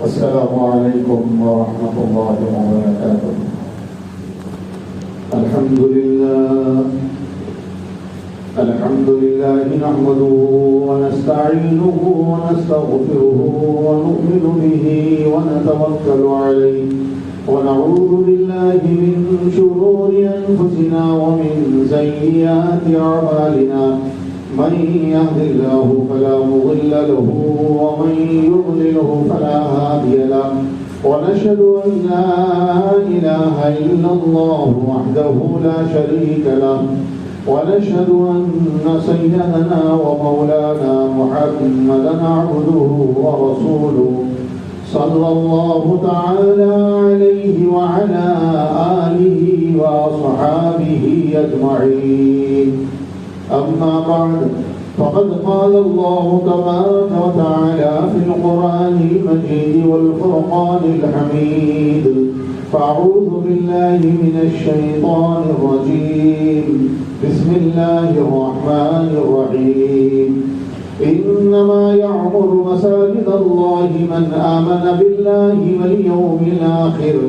السلام علیکم ورحمۃ اللہ وبرکاتہ۔ الحمد لله نحمده ونستعينه ونستغفره ونؤمن به ونتوكل عليه ونعوذ بالله من شرور أنفسنا ومن سيئات أعمالنا، من يهد الله فلا مضل له ومن يضلله فلا هادي له، ونشهد أن لا إله إلا الله وحده لا شريك له، ونشهد أن سيدنا ومولانا محمدا عبده ورسوله صلى الله تعالى عليه وعلى آله وأصحابه أجمعين. أما بعد، فقد قال الله تبارك وتعالى في القرآن المجيد والفرقان الحميد: فأعوذ بالله من الشيطان الرجيم، بسم الله الرحمن الرحيم. إنما يعمر مساجد الله من آمن بالله واليوم الآخر.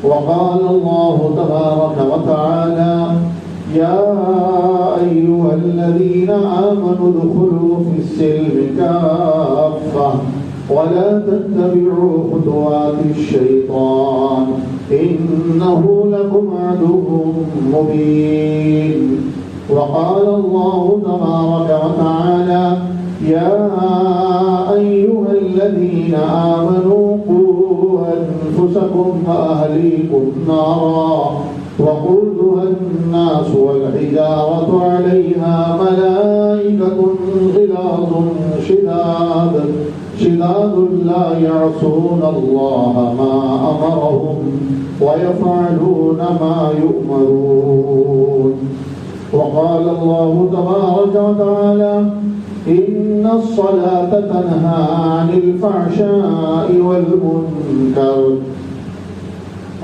وقال الله تبارك وتعالى: يا أيها الذين آمنوا ادخلوا في السلم كافة ولا تتبعوا خطوات الشيطان إنه لكم عدو مبين. وقال الله تبارك وتعالى: يا أيها الذين آمنوا قوا أنفسكم وأهليكم نارا وقودها الناس والحجارة عليها ملائكة غلاظ شداد لا يعصون الله ما أمرهم ويفعلون ما يؤمرون. وقال الله تبارك وتعالى: إن الصلاة تنهى عن الفحشاء والمنكر.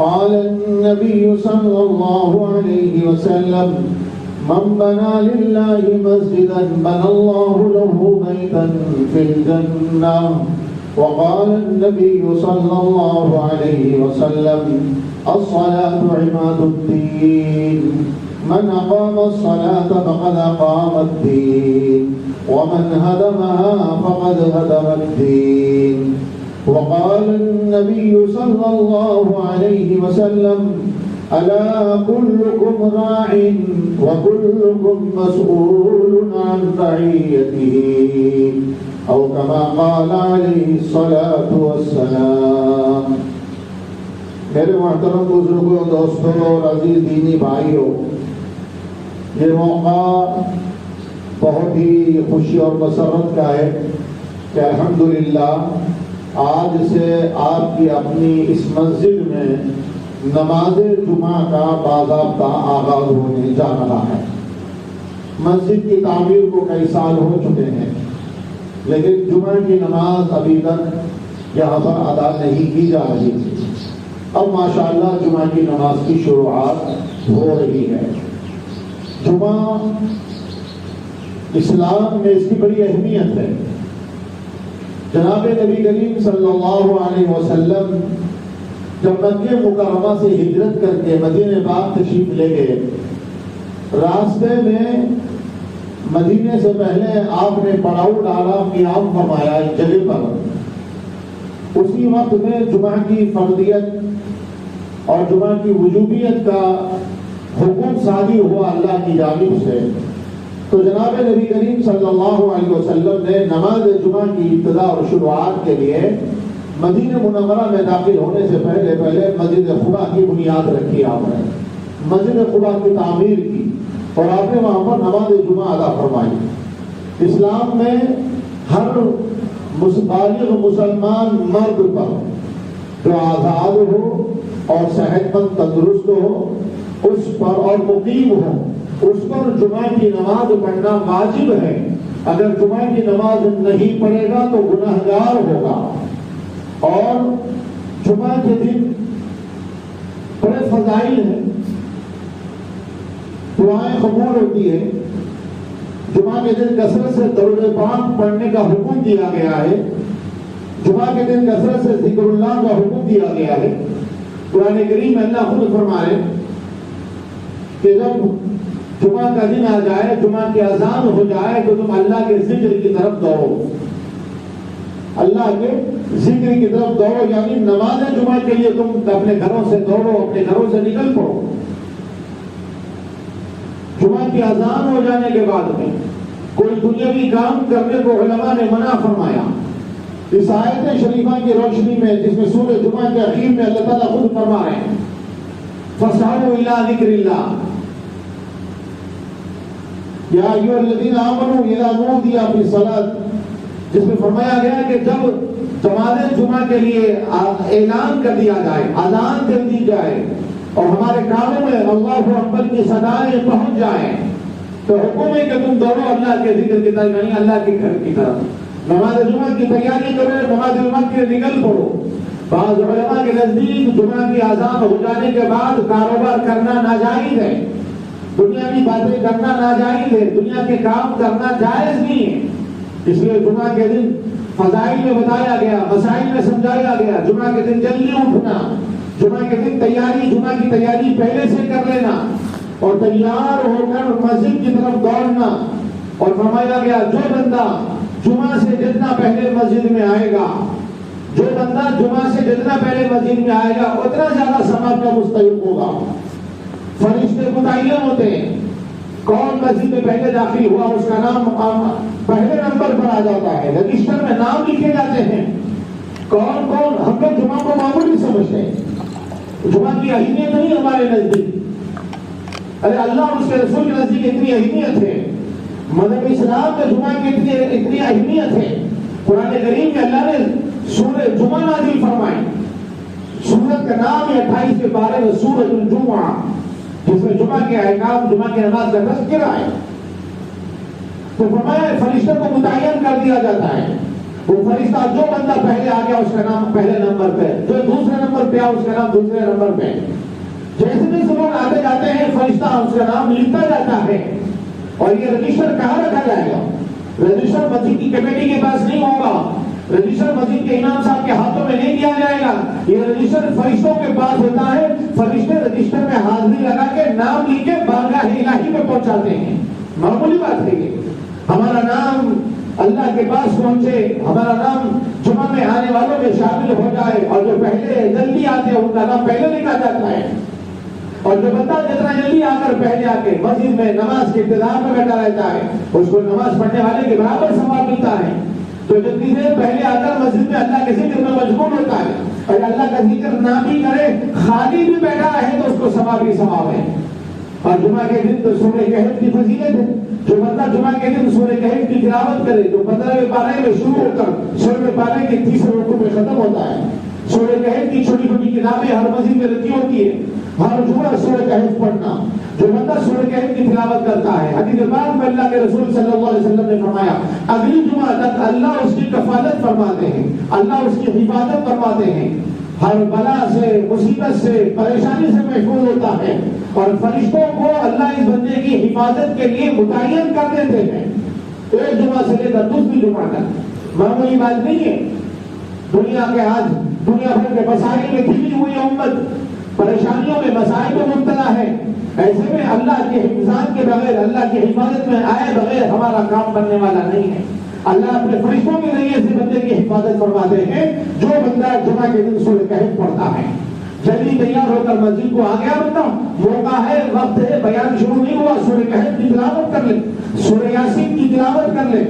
قال النبي صلى الله عليه وسلم: من بنى لله مسجدا بنى الله له بيتا في الجنة. وقال النبي صلى الله عليه وسلم: الصلاة عماد الدين، من أقام الصلاة فقد أقام الدين، ومن هدمها فقد هدم الدين. وقال النبي صلى الله عليه وسلم: ألا كلكم راع وكلكم مسؤول عن رعيته، أو كما قال عليه الصلاة والسلام. میرے محترم بزرگوں، دوستوں اور عزیز دینی بھائیوں، یہ موقع بہت ہی خوشی اور مسرت کا ہے کہ الحمدللہ آج سے آپ کی اپنی اس مسجد میں نماز جمعہ کا باضابطہ آغاز ہونے جا رہا ہے۔ مسجد کی تعمیر کو کئی سال ہو چکے ہیں، لیکن جمعہ کی نماز ابھی تک یہاں پر ادا نہیں کی جا رہی تھی۔ اب ماشاءاللہ جمعہ کی نماز کی شروعات ہو رہی ہے۔ جمعہ اسلام میں اس کی بڑی اہمیت ہے۔ جناب نبی کریم صلی اللہ علیہ وسلم جب مکہ مکرمہ سے ہجرت کر کے مدینہ پاک تشریف لے گئے، راستے میں مدینے سے پہلے آپ نے پڑاؤ ڈالا، قیام فرمایا ایک جگہ پر۔ اسی وقت میں جمعہ کی فردیت اور جمعہ کی وجوبیت کا حکم صادر ہوا اللہ کی جانب سے۔ تو جناب نبی کریم صلی اللہ علیہ وسلم نے نماز جمعہ کی ابتدا اور شروعات کے لیے مدینہ منورہ میں داخل ہونے سے پہلے مسجد قباء کی بنیاد رکھی۔ آپ نے مسجد قباء کی تعمیر کی اور آپ نے وہاں پر نماز جمعہ ادا فرمائی۔ اسلام میں ہر بالغ مسلمان مرد پر جو آزاد ہو اور صحت مند تندرست ہو اس پر اور مقیم ہو اس پر جمعہ کی نماز پڑھنا واجب ہے۔ اگر جمعہ کی نماز نہیں پڑھے گا تو گناہگار ہوگا۔ اور جمعہ کے دن بڑے فضائل ہیں، دعائیں قبول ہوتی ہے۔ جمعہ کے دن کثرت سے درود پاک پڑھنے کا حکم دیا گیا ہے۔ جمعہ کے دن کثرت سے ذکر اللہ کا حکم دیا گیا ہے۔ قرآن کریم میں اللہ خود فرمائے کہ جب جمعہ کا دن آ جائے، جمعہ کی اذان ہو جائے تو تم اللہ کے ذکر کی طرف دوڑو، اللہ کے ذکر کی طرف دوڑو، یعنی نماز جمعہ کے لیے تم اپنے گھروں سے دوڑو، اپنے گھروں سے نکل پڑو۔ جمعہ کی اذان ہو جانے کے بعد میں کوئی دنیاوی کام کرنے کو علماء نے منع فرمایا۔ اس آیت شریفہ کی روشنی میں، جس میں سورہ جمعہ کے اخیر میں اللہ تعالیٰ خود فرما رہے ہیں فَاسْعَوْا إِلَىٰ ذِكْرِ اللَّهِ یا ایھا الذین آمنوا اذا نودی للصلاۃ، جس میں فرمایا گیا کہ جب نماز جمعہ کے لیے اعلان کر دیا جائے، اذان کر دی جائے اور ہمارے کانوں میں اللہ اکبر کی صدائیں پہنچ جائیں تو حکم ہے کہ تم دوڑو اللہ کے ذکر کی طرف، یعنی اللہ کے گھر کی طرف، نماز جمعہ کی تیاری کرو، نماز جمعہ کے لیے نکل پڑو۔ بعض علماء کے نزدیک جمعہ کی اذان ہو جانے کے بعد کاروبار کرنا ناجائز ہے، دنیاوی باتیں کرنا ناجائز ہے، دنیا کے کام کرنا جائز نہیں ہے۔ اس لیے جمعہ کے دن فضائل میں بتایا گیا، مسائل میں سمجھایا گیا، جمعہ کے دن جلدی اٹھنا، جمعہ کے دن جمعہ کی تیاری پہلے سے کر لینا اور تیار ہو کر مسجد کی طرف دوڑنا۔ اور فرمایا گیا جو بندہ جمعہ سے جتنا پہلے مسجد میں آئے گا، جو بندہ جمعہ سے جتنا پہلے مسجد میں آئے گا اتنا زیادہ ثواب کا مستحق ہوگا۔ فرشتے متعین ہوتے ہیں، کون مسجد میں پہلے داخل ہوا اس کا نام پہلے نمبر پر آ جاتا ہے، رجسٹر میں نام لکھے جاتے ہیں۔ کون ہم لوگ جمعہ کو معمولی سمجھتے ہیں، جمعہ کی اہمیت نہیں ہمارے نزدیک، ارے اللہ اور اس کے رسول کے نزدیک اتنی اہمیت ہے، مذہب اسلام میں جمعہ کی اتنی اہمیت ہے۔ قرآن کریم میں اللہ نے سورہ جمعہ نازل فرمائی، سورت کا نام ہے 28 کے بارے میں سورۃ الجمعہ، جس میں جمعہ کے احکام، جمعہ کی نماز کا تذکرہ ہے۔ تو فرمایا فرشتوں کو متعین کر دیا جاتا ہے، وہ فرشتہ جو بندہ پہلے آ گیا اس کا نام پہلے نمبر پہ، جو دوسرے نمبر پہ آ اس کا نام دوسرے نمبر پہ، جیسے جیسے لوگ آتے جاتے ہیں فرشتہ اس کا نام لکھتا جاتا ہے۔ اور یہ رجسٹر کہاں رکھا جائے گا؟ رجسٹر مسجد کی کمیٹی کے پاس نہیں ہوگا، رجسٹر مسجد کے امام صاحب کے ہاتھوں میں نہیں دیا جائے گا، یہ رجسٹر فرشتوں کے پاس ہوتا ہے۔ فرشتے رجسٹر میں حاضری لگا کے نام لکھ کے بارگاہ الہی میں پہنچاتے ہیں۔ معمولی بات ہے یہ، ہمارا نام اللہ کے پاس پہنچے، ہمارا نام جمعہ میں آنے والوں میں شامل ہو جائے، اور جو پہلے جلدی آتے ہیں ان کا نام پہلے لکھا جاتا ہے، اور جو بندہ جتنا جلدی آ کر پہلے آ کے مسجد میں نماز کے انتظام میں بیٹھا رہتا ہے اس کو نماز پڑھنے والے کے برابر ثواب ملتا ہے۔ تو جتنی دیر پہلے آ کر مسجد میں اللہ کے ذکر میں مشغول ہوتا ہے، اور اللہ کا ذکر نہ بھی کرے خالی بھی بیٹھا رہے تو اس کو ثواب ہی ثواب ہے۔ اور جمعہ کے دن تو سورہ کہف کی فضیلت ہے، جو بندہ جمعہ کے دن سورہ کہف کی تلاوت کرے، جو 15ویں پارے میں شروع ہو کر 16ویں پارے کے 30ویں رکوع میں ختم ہوتا ہے۔ سورہ کہف کی چھوٹی چھوٹی کتابیں ہر مسجد میں رکھی ہوتی ہے، ہر جمعہ سورہ کہف پڑھنا، جو بندہ سورہ کہف کی تلاوت کرتا ہے، حدیث پاک میں اللہ کے رسول صلی اللہ علیہ وسلم نے فرمایا اگلی جمعہ تک اللہ اس کی کفالت فرماتے ہیں، اللہ اس کی حفاظت فرماتے ہیں، ہر بلا سے، مصیبت سے، پریشانی سے محفوظ ہوتا ہے، اور فرشتوں کو اللہ اس بندے کی حفاظت کے لیے متعین کر دیتے ہیں ایک جمعہ سے لے کر دوسری جمعہ تک۔ معمولی بات نہیں ہے، دنیا کے آج دنیا بھر کے مسائل میں گھری ہوئی امت پریشانیوں میں، مسائل میں مبتلا ہے، ایسے میں اللہ کے حفاظت کے بغیر، اللہ کی حفاظت میں آئے بغیر ہمارا کام بننے والا نہیں ہے۔ اللہ اپنے فرشتوں کے ذریعے سے بندے کی حفاظت فرماتے ہیں جو بندہ جمعہ کے دن سورہ کہف پڑھتا ہے۔ جلدی تیار ہو کر مسجد کو آ گیا بندہ، موقع ہے، وقت ہے، بیان شروع نہیں ہوا، سورہ کہف کی تلاوت کر لے، سورہ یاسین کی تلاوت کر لے،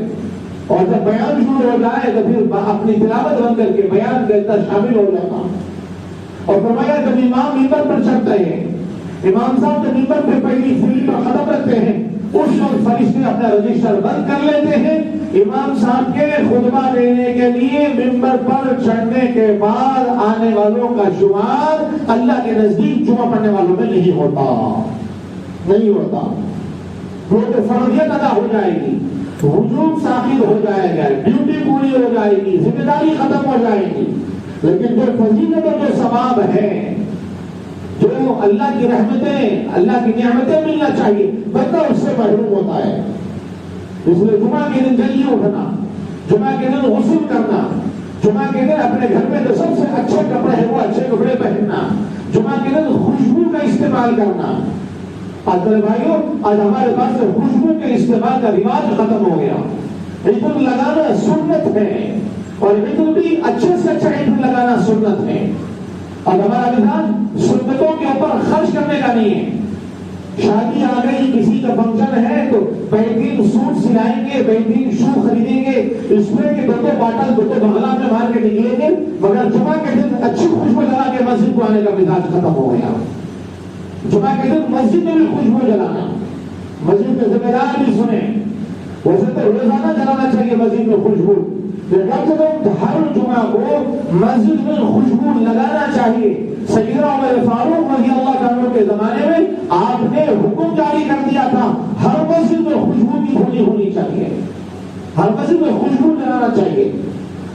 اور جب بیان شروع ہو جائے تو پھر اپنی تلاوت بند کر کے بیان کے اندر شامل ہو جاتا۔ اور فرمایا جب امام ممبر پر چڑھتے ہیں، امام صاحب جب ممبر پہ پہلی سیڑھی پر قدم رکھتے ہیں، اس وقت فرشتے اپنا رجسٹر بند کر لیتے ہیں۔ امام صاحب کے خطبہ دینے کے لیے ممبر پر چڑھنے کے بعد آنے والوں کا شمار اللہ کے نزدیک جمعہ پڑھنے والوں میں نہیں ہوتا، نہیں ہوتا۔ وہ تو فرضیت ادا ہو جائے گی، وجوب ثابت ہو جائے گا، ڈیوٹی پوری ہو جائے گی، ذمہ داری ختم ہو جائے گی، لیکن جو فضیلت اور جو ثواب ہے، جو اللہ کی رحمتیں، اللہ کی نعمتیں ملنا چاہیے، بندہ اس سے محروم ہوتا ہے۔ اس لیے جمعہ کے دن جلدی اٹھنا، جمعہ کے دن غسل کرنا، جمعہ کے دن اپنے گھر میں جو سب سے اچھے کپڑے ہیں وہ اچھے کپڑے پہننا، جمعہ کے دن خوشبو کا استعمال کرنا. آج میرے بھائیوں، آج ہمارے پاس خوشبو کے استعمال کا رواج ختم ہو گیا. عطر لگانا سنت ہے، اور عطر بھی اچھے سے اچھا عطر لگانا سنت ہے. اور ہمارا مزاج سنتوں کے اوپر خرچ کرنے کا نہیں ہے. شادی آ گئی، کسی کا فنکشن ہے تو بہترین سوٹ سلائیں گے، بہترین شو خریدیں گے، اسپرے کے دو باٹل دو بغلا میں مار کے نکلیں گے، مگر جمعہ کے دن اچھی خوشبو لگا کے مسجد کو آنے کا مزاج ختم ہو گیا. جمعہ کے دن مسجد میں بھی خوشبو جلانا، مسجد میں ذمہ دار بھی سنیں. ویسے تو روزانہ جلانا چاہیے مسجد میں خوشبو، کم سے کم ہر جمعہ کو مسجد میں خوشبو لگانا چاہیے. سیدنا عمر فاروق رضی اللہ عنہ کے زمانے میں آپ نے حکم جاری کر دیا تھا ہر مسجد میں خوشبو کی دھولی ہونی چاہیے، ہر مسجد میں خوشبو جلانا چاہیے.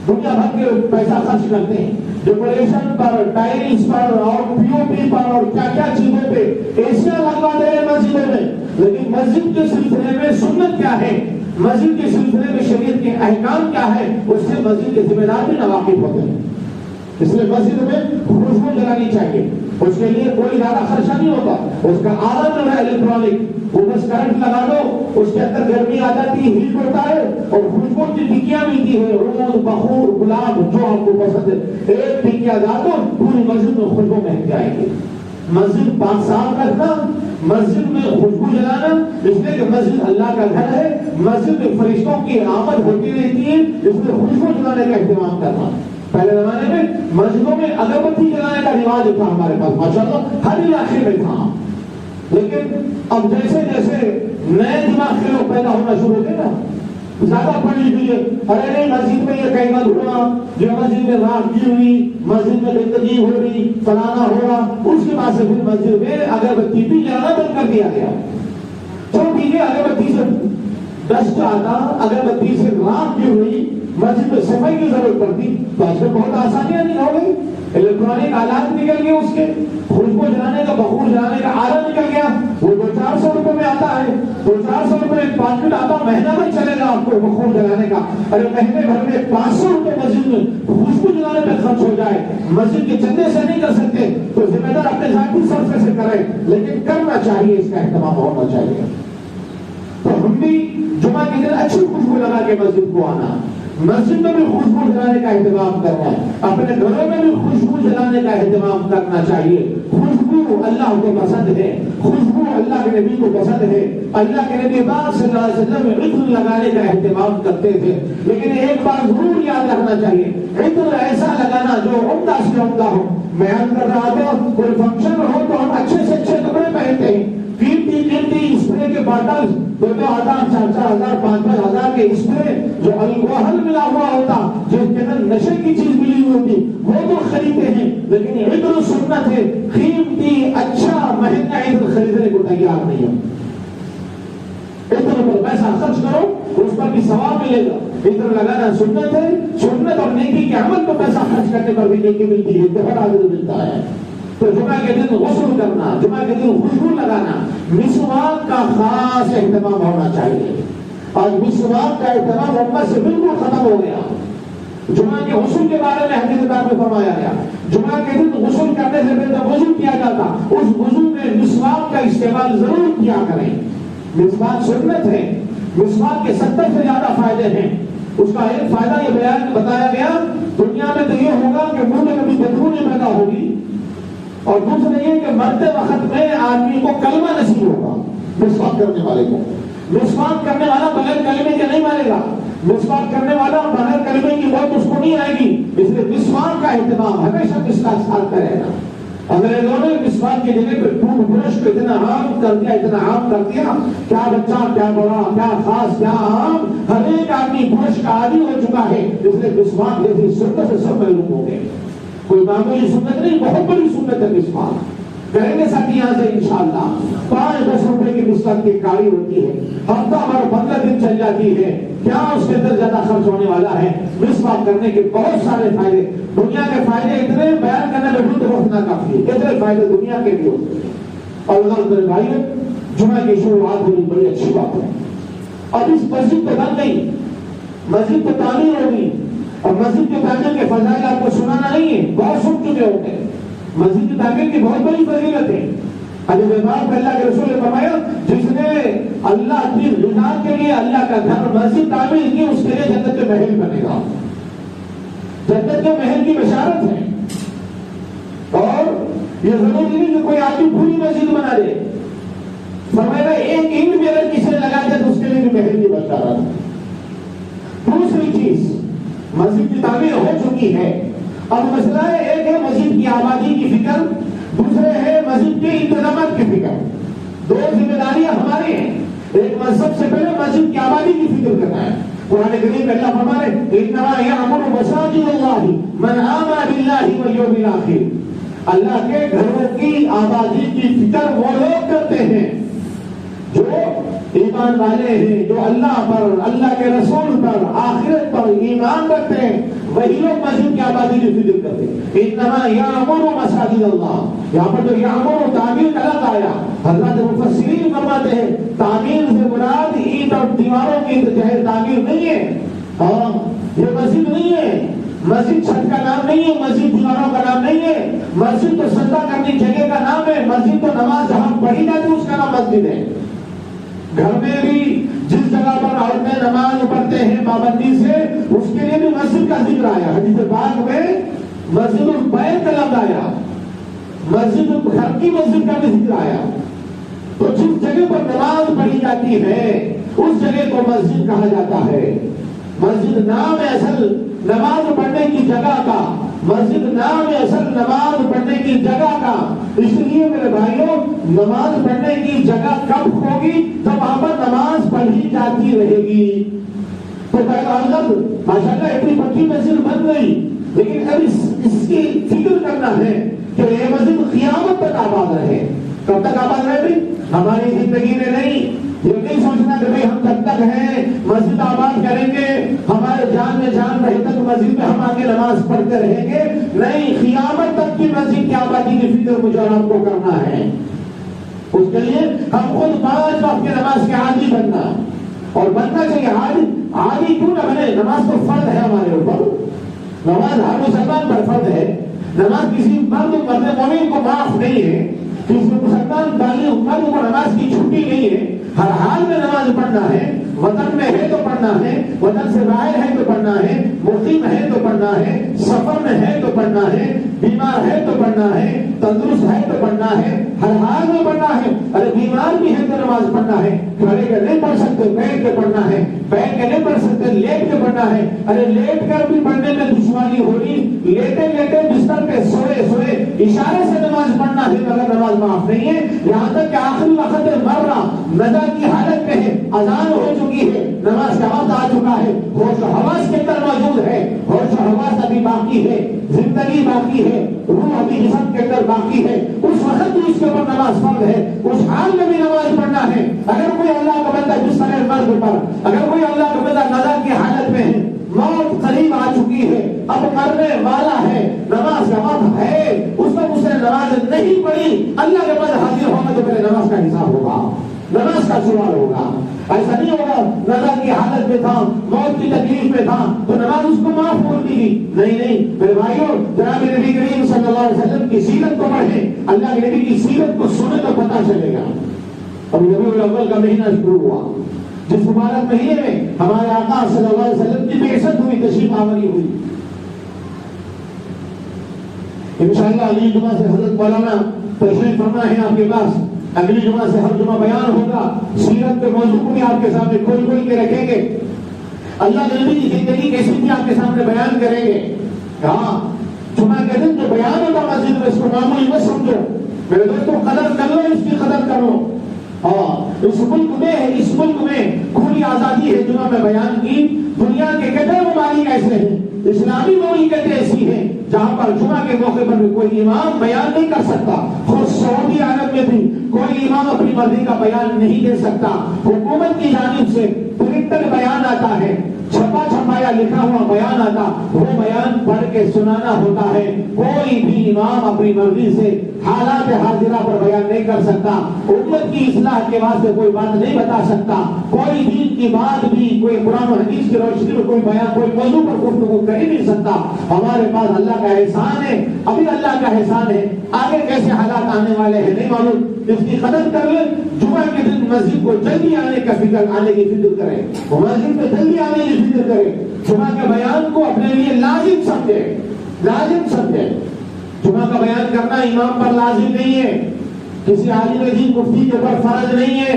دنیا بھر کے پیسہ خرچ کرتے ہیں ڈیکوریشن پر، ٹائلس پر اور پی او پی پر اور کیا کیا چیزوں پہ، ایسیاں لگوا دے رہے مسجدوں میں. لیکن مسجد کے سلسلے میں سنت کیا ہے، مسجد کے سلسلے میں شریعت کے احکام کیا ہے، اس سے مسجد کے ذمہ دار بھی ناواقف ہوتے ہیں. اس لیے مسجد میں خوشبو جلانی چاہیے. اس کے لیے کوئی زیادہ خرچہ نہیں ہوتا. اس کا آلہ جو ہے الیکٹرانک، وہ بس کرنٹ لگا دو، اس کے اندر گرمی آ جاتی ہے، ہیٹ ہوتا ہے، اور خوشبو کی ٹکیاں ملتی ہے، رود، بخور، گلاب، جو آپ کو پسند ہے، ایک ٹکیا ڈال دو، پوری مسجد میں خوشبو مہک جائے گی. مسجد پاک صاف رکھنا، مسجد میں خوشبو جلانا، اس لیے کہ مسجد اللہ کا گھر ہے، مسجد میں فرشتوں کی آمد ہوتی رہتی ہے، اس لیے خوشبو جلانے کا اہتمام کرنا. پہلے زمانے میں مسجدوں میں اگربتی جلانے کا رواج تھا ہمارے پاس، ماشاءاللہ ہر علاقے میں تھا. لیکن اب جیسے جیسے نئے دماغ کے لوگ پیدا ہونا شروع ہوتے نا، زیادہ پڑھ لیجیے، ارے نہیں مسجد میں یہ کہیں گا دھواں، جو مسجد میں راکھ کی ہوئی، مسجد میں گندگی ہو رہی، فلانا ہو رہا. اس کے بعد سے پھر مسجد میں اگربتی بھی جلانا بند کر دیا گیا. تو ٹھیک ہے، اگربتی سے ڈسٹ آتا، اگربتی سے راکھ کی ہوئی، مسجد میں صفائی کی ضرورت پڑتی، تو آج میں بہت آسانیاں نہیں ہو گئی. الیکٹرانک آلات نکل گئے، اس کے خوشبو جلانے کا، بخور جلانے کا آلہ نکل گیا. وہ 200-400 روپے میں آتا ہے، 200-400 روپے ایک پاکٹ آتا، مہینہ میں چلے گا آپ کو بخور جلانے کا. ارے مہینے بھر میں 500 روپے مسجد میں خوشبو جلانے پہ خرچ ہو جائے، مسجد کے چندے سے نہیں کر سکتے تو ذمہ دار اپنے ذاتی صرفے سے کریں، لیکن کرنا چاہیے، اس کا اہتمام ہونا چاہیے. تو ہم بھی جمعہ کے دن اچھی خوشبو لگا کے مسجد کو آنا، مسجد میں بھی خوشبو جلانے کا اہتمام کرنا ہے، اپنے گھروں میں بھی خوشبو جلانے کا اہتمام کرنا چاہیے. خوشبو اللہ کو پسند ہے، خوشبو اللہ کے نبی کو پسند ہے. اللہ کے نبی پاک صلی اللہ علیہ وسلم عطر لگانے کا اہتمام کرتے تھے. لیکن ایک بات ضرور یاد رکھنا چاہیے، عطر ایسا لگانا جو عمدہ سے عمدہ ہو. میں کر رہا تھا کوئی فنکشن ہو تو ہم اچھے سے اچھے کپڑے پہنتے ہیں، قیمتی اسپرے کے باٹل 2,000 4,000 5,000 کے اسپرے جو الکوہل ملا ہوا ہوتا، جس کے اندر نشے کی چیز ملی ہوئی ہوتی، وہ تو خریدتے ہیں. لیکن عطر سنت ہے، قیمتی اچھا مہنگا عطر خریدنے کو تیار نہیں ہے. عطر پر پیسہ خرچ کرو، اس پر بھی ثواب ملے گا. عطر لگانا سنت ہے، سنت اور نیکی کے عمل پر پیسہ خرچ کرنے پر بھی نیکی ملتی ہے، بہت اجر ملتا ہے. تو جمعہ کے دن غسل کرنا، جمعہ کے دن خوشبو لگانا، مسواک کا خاص اہتمام ہونا چاہیے. آج مسواک کا اہتمام امت سے بالکل ختم ہو گیا. جمعہ کے غسل کے بارے میں حدیث میں فرمایا گیا، جمعہ کے دن غسل کرنے سے پہلے وضو کیا جاتا، اس وضو میں مسواک کا استعمال ضرور کیا کریں. مسواک سنت ہے، مسواک کے 70 سے زیادہ فائدے ہیں. اس کا ایک فائدہ یہ بیان بتایا گیا، دنیا میں تو یہ ہوگا کہ منہ میں کبھی بدبو نہیں پیدا ہوگی، اور دوسرا یہ کہ مرتے وقت میں آدمی کو کلمہ نصیب ہوگا. مسواک کرنے والے کو، مسواک کرنے والا بغیر کلمے کے نہیں مارے گا، مسواک کرنے والا بغیر کلمے کی موت اس کو نہیں آئے گی. اس لیے مسواک کا اہتمام ہمیشہ مسواک ساتھ کرے گا. انگریزوں نے مسواک کی جگہ پہ ٹوتھ برش کو اتنا عام کر دیا، اتنا عام کر دیا، کیا بچہ کیا بڑا کیا خاص کیا عام، ہر ایک آدمی برش کا عادی ہو چکا ہے. اس لیے مسواک جیسی سنت سے سب محروم ہو گئے. کوئی معمولی سنت نہیں، بہت بڑی سنت ہے مسواک. کریں گے ساتھ یہاں سے انشاءاللہ 5-10 روپے کی مسواک کی کاری ہوتی ہے، ہفتہ بھر 15 دن چل جاتی ہے. کیا اس کے اندر زیادہ خرچ ہونے والا ہے؟ مسواک کرنے کے بہت سارے فائدے، دنیا کے فائدے اتنے بیان کرنے میں بھی وقت نہ کافی ہے، اتنے فائدے دنیا کے بھی ہوتے ہیں. اور اللہ میرے بھائیوں، جمعہ کی شروعات ہوئی بڑی اچھی بات ہے. اب اس مسجد تو بن گئی، مسجد تو تعمیر ہوگی، اور مسجد کی تعمیر کے فضائل آپ کو سنانا نہیں ہے، بہت سن چکے ہوتے ہیں۔ مسجد کی تعمیر کی بہت بڑی فضیلت ہے۔ حدیث پاک میں اللہ کے رسول نے فرمایا جس نے اللہ کی رضا کے لیے اللہ کا گھر مسجد تعمیر کی اس کے لیے جنت کے محل بنے گا۔ جنت کے محل کی بشارت ہے۔ اور یہ ضروری نہیں کہ کوئی آدمی پوری مسجد بنا دے، فرمایا ایک اینٹ بھی اگر کسی نے لگا دیا تو اس کے لیے بھی محل کی بشارت ہے۔ دوسری چیز مسجد کی تعمیر ہو چکی ہے، اب مسئلہ ہے ایک ہے مسجد کی آبادی کی فکر، دوسرے ہے مسجد کے انتظامات کی فکر۔ دو ذمہ داریاں ہماری ہیں۔ ایک سب سے پہلے مسجد کی آبادی کی فکر کرنا ہے۔ قرآن کریم میں اللہ فرما رہے انما یعمر مساجد اللہ من آمن باللہ والیوم الآخر، اللہ کے گھروں کی آبادی کی فکر وہ لوگ کرتے ہیں جو ایمان والے ہیں، جو اللہ پر، اللہ کے رسول پر، آخرت پر ایمان رکھتے ہیں، وہی لوگ مسجد کی آبادی کی فکر کرتے ہیں۔ انما یعمر مساجد اللہ، یہاں پر جو یعمر تعمیر کا لفظ آیا، حضرات مفسرین فرماتے ہیں تعمیر سے مراد اینٹ اور دیواروں کی تعمیر نہیں ہے، ہاں یہ مسجد نہیں ہے، مسجد چھت کا نام نہیں ہے، مسجد دیواروں کا نام نہیں ہے، مسجد تو سجدہ کرنے جگہ کا نام ہے، مسجد تو نماز جہاں پڑھی جاتی ہے اس کا نام مسجد ہے۔ گھر میں بھی جس جگہ پر عورتیں نماز پڑھتے ہیں پابندی سے اس کے لیے بھی مسجد کا ذکر آیا۔ حدیث پاک میں مسجد البیت کا لفظ آیا، مسجد گھر کی مسجد کا بھی ذکر آیا۔ تو جس جگہ پر نماز پڑھی جاتی ہے اس جگہ کو مسجد کہا جاتا ہے۔ مسجد نام ہے اصل نماز پڑھنے کی جگہ کا، مسجد نام ہے اصل نماز پڑھنے کی جگہ کا۔ اس لیے میرے بھائیوں نماز پڑھنے کی جگہ کب ہوگی جب وہاں پر نماز پڑھی جاتی رہے گی۔ تو ماشاءاللہ اتنی پکی مسجد بن گئی، لیکن اب اس کی فکر کرنا ہے کہ یہ مسجد قیامت تک آباد رہے۔ کب تک آباد رہے بھی؟ ہماری زندگی میں نہیں۔ یہ نہیں سوچنا کہ ہم جب تک ہیں مسجد آباد کریں گے، ہمارے جان میں جان رہے تک مسجد میں ہم آگے نماز پڑھتے رہیں گے، نہیں، قیامت تک کی مسجد کی آبادی کی فکر مجھے اور آپ کو کرنا ہے۔ اس کے لیے ہم خود 5 وقت کی نماز کے عادی بننا، اور بننا چاہیے۔ عادی کیوں نہ بنے؟ نماز تو فرض ہے ہمارے اوپر، نماز ہر مسلمان پر فرض ہے۔ نماز کسی مرد مومن کو معاف نہیں ہے، کسی مسلمان بالغ مرد کو نماز کی چھٹی نہیں ہے، ہر حال میں نماز پڑھنا ہے۔ وطن میں ہے تو پڑھنا ہے، وطن سے باہر ہے تو پڑھنا ہے، مقیم ہے تو پڑھنا ہے، سفر میں ہے تو پڑھنا ہے، بیمار ہے تو پڑھنا ہے، تندرست ہے تو پڑھنا ہے، ہر حال میں پڑھنا ہے۔ ارے بیمار بھی ہے تو نماز پڑھنا ہے، کھڑے کے نہیں پڑھ سکتے بیٹھ کے پڑھنا ہے، بیٹھ کے نہیں پڑھ سکتے لیٹ کے پڑھنا ہے۔ ارے لیٹ کر بھی پڑھنے میں دشواری ہو رہی، لیٹے لیٹے بستر پہ سوئے سوئے اشارے سے نماز پڑھنا ہے مگر نماز معاف نہیں ہے۔ یہاں تک کہ آخری وقت مرہ نزا کی حالت میں ہے، اذان ہو چکی ہے، نماز کا وقت آ چکا ہے، ہوش و حواس کے اندر موجود ہے، ہوش و حواس ابھی باقی ہے، زندگی باقی ہے، روح ابھی جسم کے اندر باقی ہے، اس وقت بھی اس کے اوپر نماز فرض ہے، اس حال میں بھی نماز پڑھنا ہے۔ اگر کوئی اللہ کا بندہ جس طرح مرد پر، اگر کوئی اللہ کا بندہ نظر کی حالت میں ہے، موت قریب آ چکی ہے، اب مرنے والا ہے، نماز کا وقت ہے، اس وقت اس نے نماز نہیں پڑھی، اللہ کے بعد حاضر ہوگا تو پہلے نماز کا حساب ہوگا، نماز کا سوال ہوگا۔ ایسا نہیں ہوگا نظر کی حالت میں تھا، موت کی تکلیف میں تھا تو نماز اس کو معاف ہو گی، نہیں میرے بھائیوں، جناب نبی کریم صلی اللہ علیہ وسلم کی سیرت کو پڑھیں، اللہ کے نبی کی سیرت کو سنیں تو پتہ چلے گا۔ اب ربیع الاول کا مہینہ شروع ہوا، جس مبارک مہینے میں ہمارے آقا صلی اللہ علیہ وسلم کی بعثت ہوئی، تشریف آوری ہوئی۔ انشاءاللہ اگلی جمعہ سے حضرت مولانا تشریف فرما ہے آپ کے پاس، اگلی جمعہ سے ہر جمعہ بیان ہوگا، سیرت کے موضوع کو بھی آپ کے سامنے کھول کے رکھیں گے، اللہ کے نبی کی زندگی کیسی تھی آپ کے سامنے بیان کریں گے۔ ہاں جمعہ کے دن جو بیان ہوگا مسجد میں اس کو معمولی مت سمجھو میرے دوستوں، قدر کر لو، اس کی قدر کرو۔ ہاں اس ملک میں کھلی آزادی ہے، جمعہ میں بیان کی۔ دنیا کے کتنے ممالک ایسے ہیں، اسلامی مملکتیں ایسی ہیں جہاں پر جمعہ کے موقع پر بھی کوئی امام بیان نہیں کر سکتا۔ خود سعودی عرب میں بھی کوئی امام اپنی مرضی کا بیان نہیں دے سکتا، حکومت کی جانب سے پرنٹر بیان آتا ہے، چھپا چھپایا لکھا ہوا بیان آتا، وہ بیان پڑھ کے سنانا ہوتا ہے۔ کوئی بھی امام اپنی مرضی سے حالات حاضرہ پر بیان نہیں کر سکتا، امت کی اصلاح کے واسطے کوئی بات نہیں بتا سکتا، کوئی دین کی بات بھی کوئی قرآن و حدیث کی روشنی میں کوئی بیان کوئی موضوع پر گفتگو کر ہی نہیں سکتا۔ ہمارے پاس اللہ کا احسان ہے، ابھی اللہ کا احسان ہے، آگے کیسے حالات آنے والے ہیں نہیں معلوم، اس کی قدر کر لیں۔ جمعہ کے دن مسجد کو جلدی آنے کی فکر کریں، مسجد میں جلدی آنے کی فکر کریں، جمعہ کے بیان کو اپنے لیے لازم سمجھے۔ جمعہ کا بیان کرنا امام پر لازم نہیں ہے، کسی عالم دین مفتی کے اوپر فرض نہیں ہے۔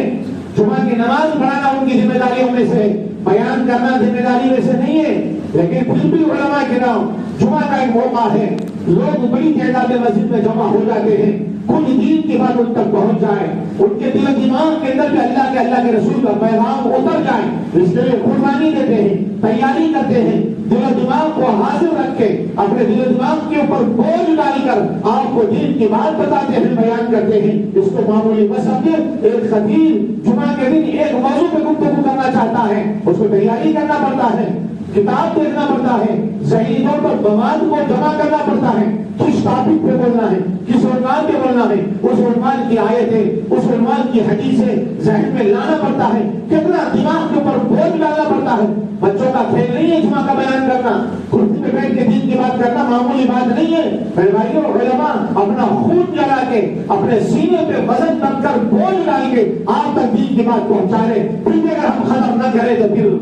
جمعہ کی نماز پڑھانا ان کی ذمہ داریوں میں سے، بیان کرنا ذمہ داری میں سے نہیں ہے، لیکن پھر بھی علماء کرام جمعہ کا ایک موقع ہے، لوگ بڑی تعداد میں مسجد میں جمع ہو جاتے ہیں، کچھ دین کی بات ان تک پہنچ جائے، ان کے دل و دماغ کے اندر بھی اللہ کے رسول کا پیغام اتر جائے، اس کے لیے قربانی دیتے ہیں، تیاری کرتے ہیں، دل و دماغ کو حاضر رکھ کے اپنے دل و دماغ کے اوپر بوجھ ڈال کر آپ کو دین کی بات بتاتے ہیں، بیان کرتے ہیں۔ اس کو معمولی مت سمجھے۔ ایک خطیب جمعہ کے دن ایک موضوع پہ گفتگو کرنا چاہتا ہے، اس کو تیاری کرنا پڑتا ہے، کتاب دیکھنا پڑتا ہے، ذہنی طور پر مواد کو جمع کرنا پڑتا ہے، کس ٹاپک پہ بولنا ہے، کس عنوان پہ بولنا ہے، اس عنوان کی آیتیں، اس عنوان کی حدیثیں ذہن میں لانا پڑتا ہے، کتنا دماغ کے اوپر بوجھ ڈالنا پڑتا ہے۔ بچوں کا کھیل نہیں ہے جمعہ کا بیان کرنا، کرسی پہ بیٹھ کے دین کی بات کرنا معمولی بات نہیں ہے۔ میرے بھائیوں علماء اپنا خون جلا کے اپنے سینے پہ وزن رکھ کر بوجھ ڈال کے آپ تک دین کی بات پہنچا رہے، پھر اگر ہم ختم نہ کریں تو پھر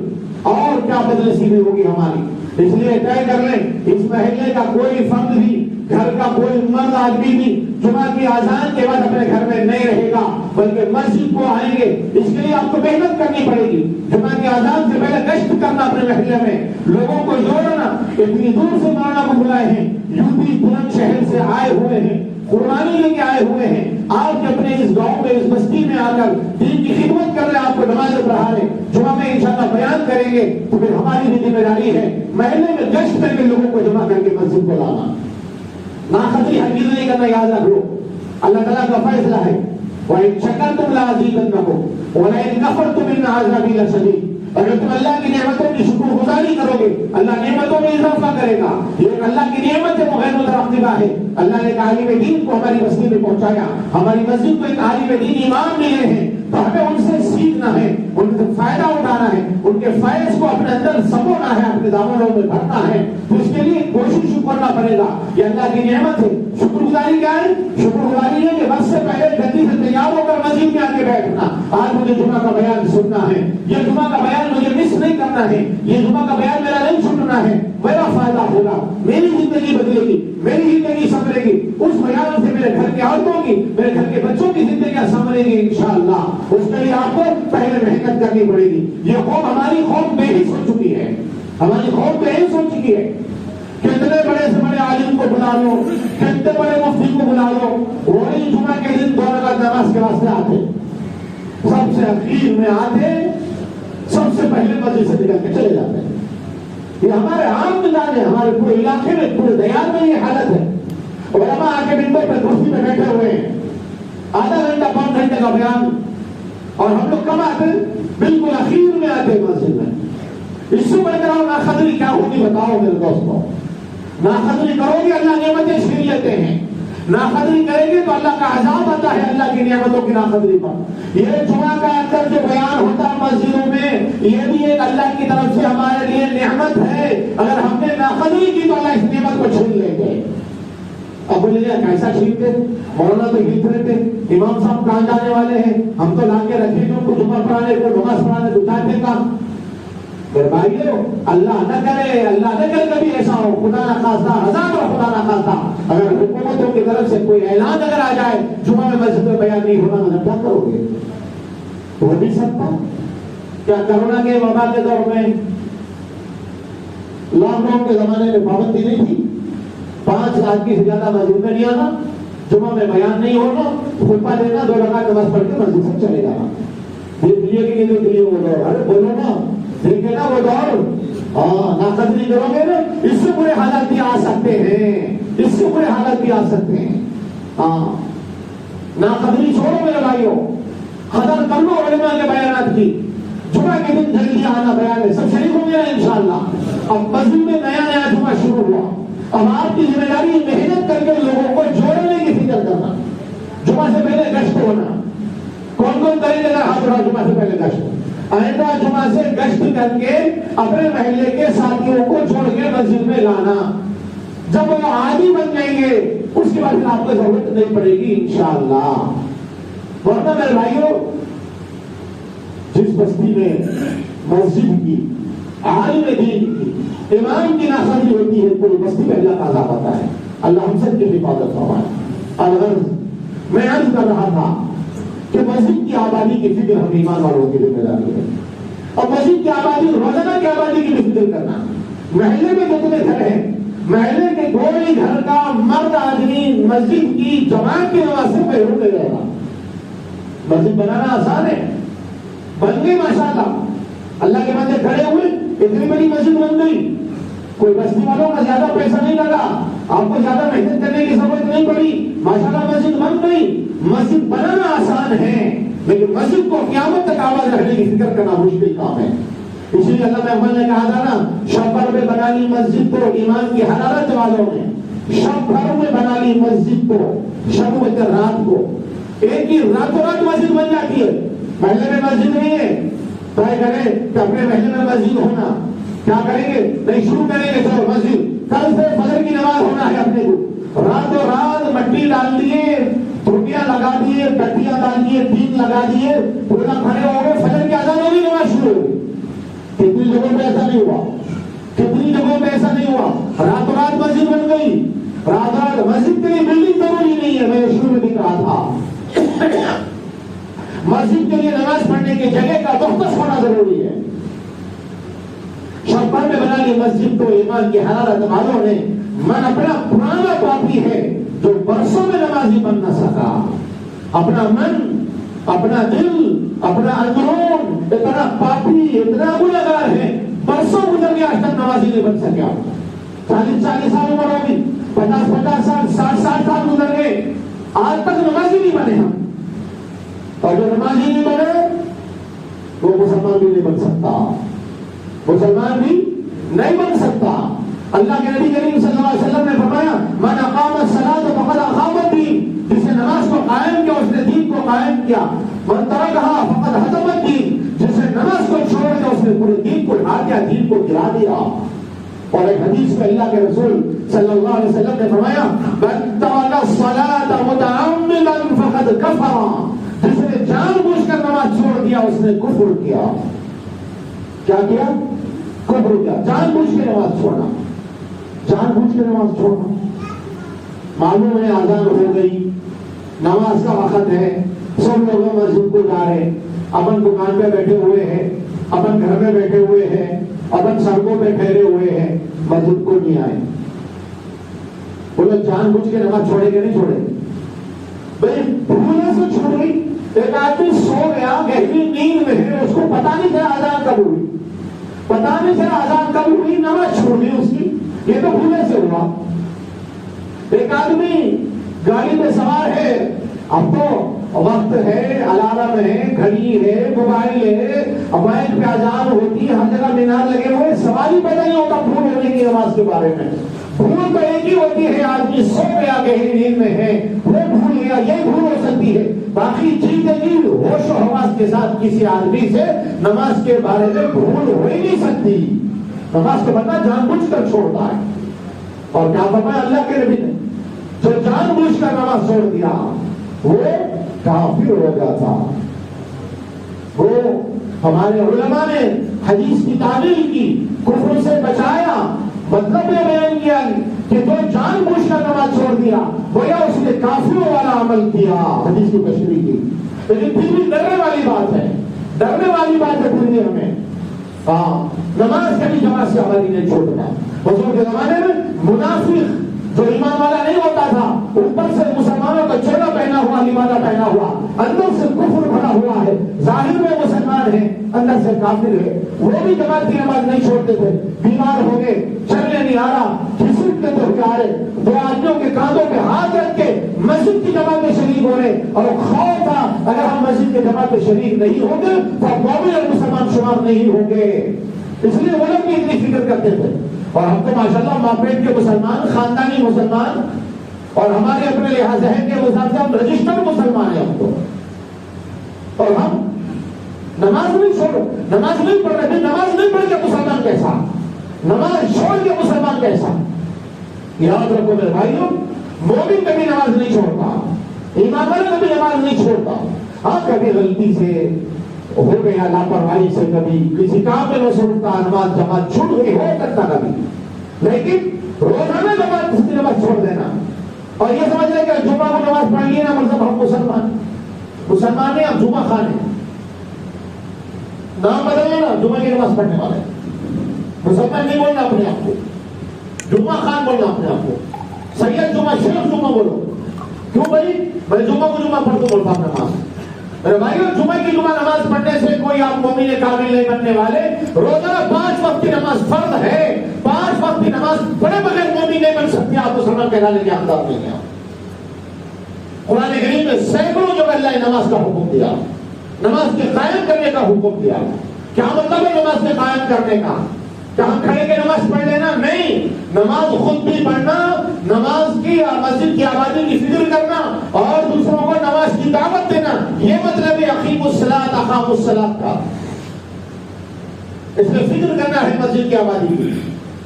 اور کیا بدنصیبی ہوگی ہماری۔ اس لیے طے کر لیں، اس محلے کا کوئی فرد بھی، گھر کا کوئی مرد آدمی بھی جمعہ کی اذان کے بعد اپنے گھر میں نہیں رہے گا، بلکہ مسجد کو آئیں گے۔ اس کے لیے آپ کو محنت کرنی پڑے گی، جمعہ کی اذان سے پہلے گشت کرنا اپنے محلے میں، لوگوں کو جوڑنا۔ اتنی دور سے مولانا کو بلائے ہیں، یوپی بلند شہر سے آئے ہوئے ہیں، قربانی لے کے آئے ہوئے ہیں، آپ اپنے اس گاؤں میں اس بستی میں آ کر دین کی خدمت کر رہے ہیں، آپ کو نماز پڑھا رہے، جمعہ میں انشاءاللہ بیان کریں گے تو پھر ہماری بھی ذمہ داری ہے محلے میں گشت کر کے لوگوں کو جمع کر کے مسجد کو لانا۔ ناخطری ہرگز نہیں کرنا، یاد رکھ لو، اللہ تعالیٰ کا فیصلہ ہے، وَإِن شَكَرْتُمْ لَأَزِيدَنَّكُمْ وَلَئِن كَفَرْتُمْ إِنَّ عَذَابِي لَشَدِيدٌ۔ اگر تم اللہ کی نعمتوں کی شکر گزاری کرو گے، اللہ نعمتوں میں اضافہ کرے گا۔ یہ اللہ کی نعمت ہے، غیر مترقبہ ہے۔ اللہ نے ایک عالم دین کو ہماری بستی میں پہنچایا، ہماری مسجد کو ایک عالم دین امام ملے ہیں، تو ہمیں ان سے سیکھنا ہے، ان سے فائدہ اٹھانا ہے، ان کے فیض کو اپنے اندر سمونا ہے، اپنے دامنوں میں بھرنا ہے۔ تو اس کے لیے کوشش کرنا پڑے گا، یہ اللہ کی نعمت ہے۔ شکر گزاری کیا ہے؟ شکر گزاری ہے کہ وقت سے پہلے جلدی سے تیار ہو کر مسجد میں آ کے بیٹھنا، آج مجھے جمعہ کا بیان سننا ہے، یہ جمعہ کا بیان مجھے مس نہیں کرنا ہے، یہ جمعہ کا بیان میرا نہیں چھوٹنا ہے، میرا فائدہ ہوگا، میری زندگی بدلے گی، میری زندگی سنورے گی، اس بیان سے میرے گھر کے عورتوں کی، میرے گھر کے بچوں کی زندگیاں سنورے گی انشاءاللہ۔ اس کے لیے آپ کو پہلے محنت کرنی پڑے گی۔ یہ قوم ہماری قوم بےحس ہو چکی ہے، ہماری قوم بےحس ہو چکی ہے۔ کتنے بڑے سے بڑے عالم کو بلا لو، کتنے بڑے مفتی کو بلا لو، وہی جمعہ کے دن 2 رکعت نماز کے واسطے آتے، سب سے اخیر میں آتے، سب سے پہلے مسجد سے نکل کے چلے جاتے ہیں۔ یہ ہمارے عام مزاج ہے، ہمارے پورے علاقے میں، پورے دیار میں یہ حالت ہے۔ علماء آ کے ممبر پر کرسی میں بیٹھے ہوئے ہیں، آدھا گھنٹہ 5 گھنٹے کا بیان، اور ہم لوگ کب آتے ہیں؟ بالکل اخیر میں آتے ہیں مسجد میں۔ اس سے بڑھ کر ناقدری کیا ہوگی بتاؤ میرے دوستوں؟ ناقدری کرو گے، اللہ نعمتیں شریعتیں ہیں، ناقدری کریں گے تو اللہ کا عذاب آتا ہے اللہ کی نعمتوں کی ناقدری پر۔ یہ جمعہ کا اندر جو بیان ہوتا ہے مسجدوں میں، یہ بھی ایک اللہ کی طرف سے ہمارے لیے نعمت ہے، اگر ہم نے ناقدری کی تو اللہ اس نعمت کو چھین لیں گے۔ اب بولے کیسا چھینتے؟ مولانا تو ہلتے رہتے، امام صاحب کہاں جانے والے ہیں، ہم تو لا کے رکھے ان کو جمعہ پڑھانے کو، نماز پڑھانے کو جاتے کام۔ میرے بھائیو اللہ نہ کرے، اللہ نہ کرے کبھی ایسا ہو، خدا نہ خواستہ، ہزار اور خدا نہ خواستہ اگر حکومتوں کی طرف سے کوئی اعلان اگر آ جائے جمعہ میں مسجد میں بیان نہیں ہونا، مطلب کیا کرو گے؟ ہو نہیں سکتا۔ کیا کرونا کے وبا کے دور میں، لاک ڈاؤن کے زمانے میں پابندی نہیں تھی؟ 5 آدمی سے زیادہ مسجد میں نہیں آنا، جمعہ میں بیان نہیں ہونا، خطبہ دینا، 2 رکعت نماز پڑھ کے مسجد سے چلے جانا۔ دیکھ لیے کہ نہیں دیکھ لیے وہ دور؟ ارے بولو نا، دیکھے نا وہ دور؟ ہاں، ناقدری کرو گے نا، اس سے برے حالات بھی آ سکتے ہیں، اس سے برے حالات بھی آ سکتے ہیں۔ ہاں، ناقدری چھوڑو میرے بھائیوں، قدر کر لو علماء کے بیانات کی، جمعہ کے دن جلدی آنا بیان ہے، سب شریک ہوں گے انشاءاللہ۔ اب مسجد میں نیا جمعہ شروع ہوا، اب آپ کی ذمہ داری محنت کر کے لوگوں کو جوڑنے کی فکر کرنا، جمعہ سے پہلے گشت ہونا۔ کون کون کریں گے ہاتھ اٹھاؤ جمعہ سے پہلے گشت؟ آئندہ جمعہ سے گشت کر کے اپنے محلے کے ساتھیوں کو جوڑ کے مسجد میں لانا۔ جب وہ عادی بن جائیں گے اس کے بعد پھر آپ کو ضرورت نہیں پڑے گی انشاءاللہ۔ ورنہ میرے بھائیوں، جس بستی میں مسجد کی، عالم دین کی، امام کی ناصری ہوتی ہے، پوری بستی میں اللہ کا عذاب آتا ہے۔ اللہ ہم سب کی حفاظت فرمائے۔ الغرض میں عرض کر رہا تھا کہ مسجد کی آبادی کی فکر ہم ایمان والوں کی ذمہ داری ہے، اور مسجد کی آبادی، روزانہ کی آبادی کی بھی فکر کرنا۔ محلے میں جتنے گھر ہیں، محلے کے کوئی گھر کا مرد آدمی مسجد کی جماعت کی نماز سے محروم نہیں رہے گا۔ مسجد بنانا آسان ہے، بن گئی ماشاءاللہ، اللہ کے بندے کھڑے ہوئے، اتنی بڑی مسجد بن گئی، کوئی بستی والوں کا زیادہ پیسہ نہیں لگا، آپ کو زیادہ محنت کرنے کی ضرورت نہیں پڑی، ماشاءاللہ مسجد بن گئی۔ مسجد بنانا آسان ہے، لیکن مسجد کو قیامت تک آباد رکھنے کی فکر کرنا مشکل کام ہے۔ اسی لیے اللہ محمد نے کہا تھا نا، شب بھر میں بنا لی مسجد کو ایمان کی حرارت والوں نے، شب بھر میں بنا لی مسجد کو، شب میں رات کو، ایک ہی راتوں رات مسجد بن جاتی ہے۔ محلے میں مسجد نہیں ہے، طے کریں کہ اپنے محلے میں مسجد ہونا، کیا کریں گے؟ نہیں، شروع کریں گے چلو مسجد، کل سے فجر کی نماز ہونا ہے اپنے کو، راتوں رات مٹی ڈال دیے، ٹوٹیاں لگا دیے، کٹیاں ڈال دیے، دین لگا دیے، پورا کھڑے ہو گئے، فجر کی اذان ہوگی، نماز شروع ہوگی۔ کتنی جگہوں پہ ایسا نہیں ہوا، کتنی جگہوں پہ ایسا نہیں ہوا، راتوں رات مسجد بن گئی۔ رات رات مسجد کے لیے بلڈنگ ضروری نہیں ہے، میں شروع میں بھی کہا تھا، مسجد کے لیے نماز پڑھنے کی جگہ کا مختص ہونا ضروری ہے۔ شب بھر میں بنا لی مسجد کو ایمان کی حرارت والوں نے، من اپنا پرانا پاپی ہے جو برسوں میں نمازی بن نہ سکا، اپنا من، اپنا دل، اپنا اندرون اتنا پاپی، اتنا گنہگار ہے، برسوں گزر گیا آج تک نمازی نہیں بن سکیا۔ 40 سال عمر ہوگی، 50 سال، 60 سال گزر گئے، آج تک نمازی نہیں بنے ہم۔ اور جو نمازی نہیں بنے وہ مسلمان بھی نہیں بن سکتا، مسلمان بھی نہیں بن سکتا۔ اللہ کے نبی کریم صلی اللہ علیہ وسلم نے فرمایا، من اقام الصلاۃ فقد اقام الدین، جس نے نماز کو قائم کیا اس نے دین کو قائم کیا۔ من ترکھا فقد ہدم الدین، جس نے نماز کو چھوڑ دیا اس نے پورے دین کو ہار دیا، دین کو گرا دیا۔ اور ایک حدیث میں اللہ کے رسول صلی اللہ علیہ وسلم نے فرمایا، من ترک الصلاۃ متعمدا فقد کفر، جس نے جان بوجھ کر نماز چھوڑ دیا اس نے کفر کیا۔ کیا کیا؟ کفر کیا، جان بوجھ کے نماز چھوڑنا، جان بوجھ کے نماز چھوڑنا۔ معلوم ہے اذان ہو گئی، نماز کا وقت ہے، سب لوگ مسجد کو جا رہے، اپن دکان پہ بیٹھے ہوئے ہیں، اپن گھر میں بیٹھے ہوئے ہیں، اپن سڑکوں پہ ٹھہرے ہوئے ہیں، مسجد کو نہیں آئے۔ وہ لوگ جان بوجھ کے نماز چھوڑے کہ نہیں چھوڑے؟ بھائی بھولنے سے چھوڑ گئی، ایک آدمی سو گیا گہری نیند میں ہے، اس کو پتا نہیں چلا اذان کب ہوئی، پتا نہیں چلا اذان کب ہوئی، نماز چھوڑ دی اس کی، یہ تو بھولنے سے ہوا۔ ایک آدمی گاڑی میں سوار ہے، اب تو وقت ہے، الارم ہے، گھڑی ہے، موبائل ہے، موبائل پہ اذان ہوتی ہے، ہر جگہ مینار لگے ہوئے، سوال ہی پیدا نہیں ہوتا بھول ہونے کی نماز کے بارے میں۔ بھول تو ایک ہی ہوتی ہے، آدمی سو گیا گہری نیند میں ہے، وہ بھول گیا، یہ بھول ہو سکتی ہے، باقی زندگی ہوش و حواس کے ساتھ کسی آدمی سے نماز کے بارے میں بھول ہو ہی نہیں سکتی۔ نماز کو بندہ جان بوجھ کر چھوڑتا ہے، اور کیا فرمایا اللہ کے نبی نے، جو جان بوجھ کر نماز چھوڑ دیا وہ کافر ہو جاتا۔ وہ ہمارے علماء نے حدیث کی تعبیر کی، کفر سے بچایا، مطلب یہ بیان کیا کہ جو جان بوجھ کر نماز چھوڑ دیا گویا اس نے کافروں والا عمل کیا، حدیث کی تشریح کی۔ لیکن پھر بھی ڈرنے والی بات ہے، ڈرنے والی بات ہے پھر بھی ہمیں، نماز کبھی جماعت سے آبادی نہیں چھوڑنا۔ حضور کے زمانے میں منافق جو ایمان والا نہیں ہوتا تھا، اوپر سے مسلمانوں کا چولا پہنا ہوا، لبادہ پہنا ہوا، اندر سے کفر بھرا ہوا ہے، ظاہر میں مسلمان ہے، اندر سے کافر ہے، وہ بھی جماعت کی نماز نہیں چھوڑتے تھے۔ بیمار ہو گئے، چلنے نہیں آ رہا، کھسکتے تو کیا رہے، دو آدمیوں کے کاندھوں پہ ہاتھ رکھ کے مسجد کی جماعت میں شریک ہو رہے، اور خوف تھا اگر ہم مسجد کے جماعت میں شریک نہیں ہوں گے تو مومن اور مسلمان شمار نہیں ہوں گے. اس لیے وہ لوگ بھی اتنی فکر کرتے تھے. اور ہم تو ماشاءاللہ ماں پیٹ کے مسلمان، خاندانی مسلمان، اور ہمارے اپنے لحاظ ذہن کے حساب سے ہم رجسٹرڈ مسلمان ہیں ہم تو. اور ہم نماز نہیں پڑھ رہے. نماز نہیں پڑھ کے مسلمان کیسا؟ نماز چھوڑ کے مسلمان کیسا؟ یاد رکھو میرے بھائیوں، مومن کبھی نماز نہیں چھوڑتا، ایمان والا کبھی نماز نہیں چھوڑتا. ہاں کبھی غلطی سے ہو گیا، لاپرواہی سے کبھی کسی کام میں مصروف تھا، نماز جماعت چھوٹ گئی، ہو سکتا کبھی. لیکن روزانہ نماز چھوڑ دینا اور یہ سمجھ لیں کہ جمعہ کو نماز پڑھ لی نا مطلب ہم مسلمان ہیں، ہم جمعہ خان ہیں. نام بدل لینا، جمعہ کی نماز پڑھنے والے. مسلمان نہیں بولنا اپنے آپ کو، جمعہ خان بولنا اپنے آپ کو. سید جمعہ، صرف جمعہ بولو. کیوں بھائی؟ میں جمعہ کو جمعہ پڑھ کے بولتا ہوں نماز. میرے بھائیو، جمعہ کی جمعہ نماز پڑھنے سے کوئی آپ مومن کامل نہیں بننے والے. روزانہ 5 وقت کی نماز فرض ہے. 5 وقت کی نماز پڑھے بغیر مومن نہیں بن سکتے. آپ مسلمان کہلانے کے حقدار نہیں ہیں. قرآن کریم میں سینکڑوں جگہ اللہ نے نماز کا حکم دیا، نماز کے قائم کرنے کا حکم دیا. کیا مطلب ہے نماز کے قائم کرنے کا؟ کہ ہم کھڑے کے نماز پڑھ لینا؟ نہیں. نماز خود بھی پڑھنا، نماز کی مسجد کی آبادی کی فکر کرنا اور دوسروں کو نماز کی دعوت دینا، یہ مطلب ہے اقیموا الصلاۃ اقاموا الصلاۃ کا. اس میں فکر کرنا ہے مسجد کی آبادی کی.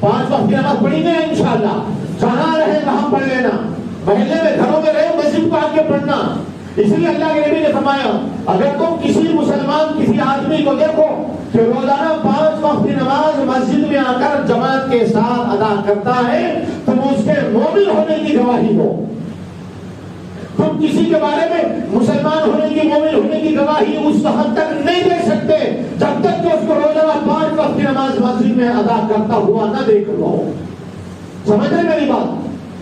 5 وقت کی نماز پڑھی گے انشاءاللہ. جہاں رہے وہاں پڑھ لینا. محلے میں، گھروں میں رہے، مسجد کو آ کے پڑھنا. اس لیے اللہ کے نبی نے فرمایا اگر تم کسی مسلمان، کسی آدمی کو دیکھو کہ روزانہ 5 وقت کی نماز مسجد میں آ کر جماعت کے ساتھ ادا کرتا ہے، تم اس کے مومن ہونے کی گواہی دو. تم کسی کے بارے میں مسلمان ہونے کی، مومن ہونے کی گواہی اس وقت تک نہیں دے سکتے جب تک کہ اس کو روزانہ 5 وقت کی نماز مسجد میں ادا کرتا ہوا نہ دیکھ لو. سمجھ رہے میری بات؟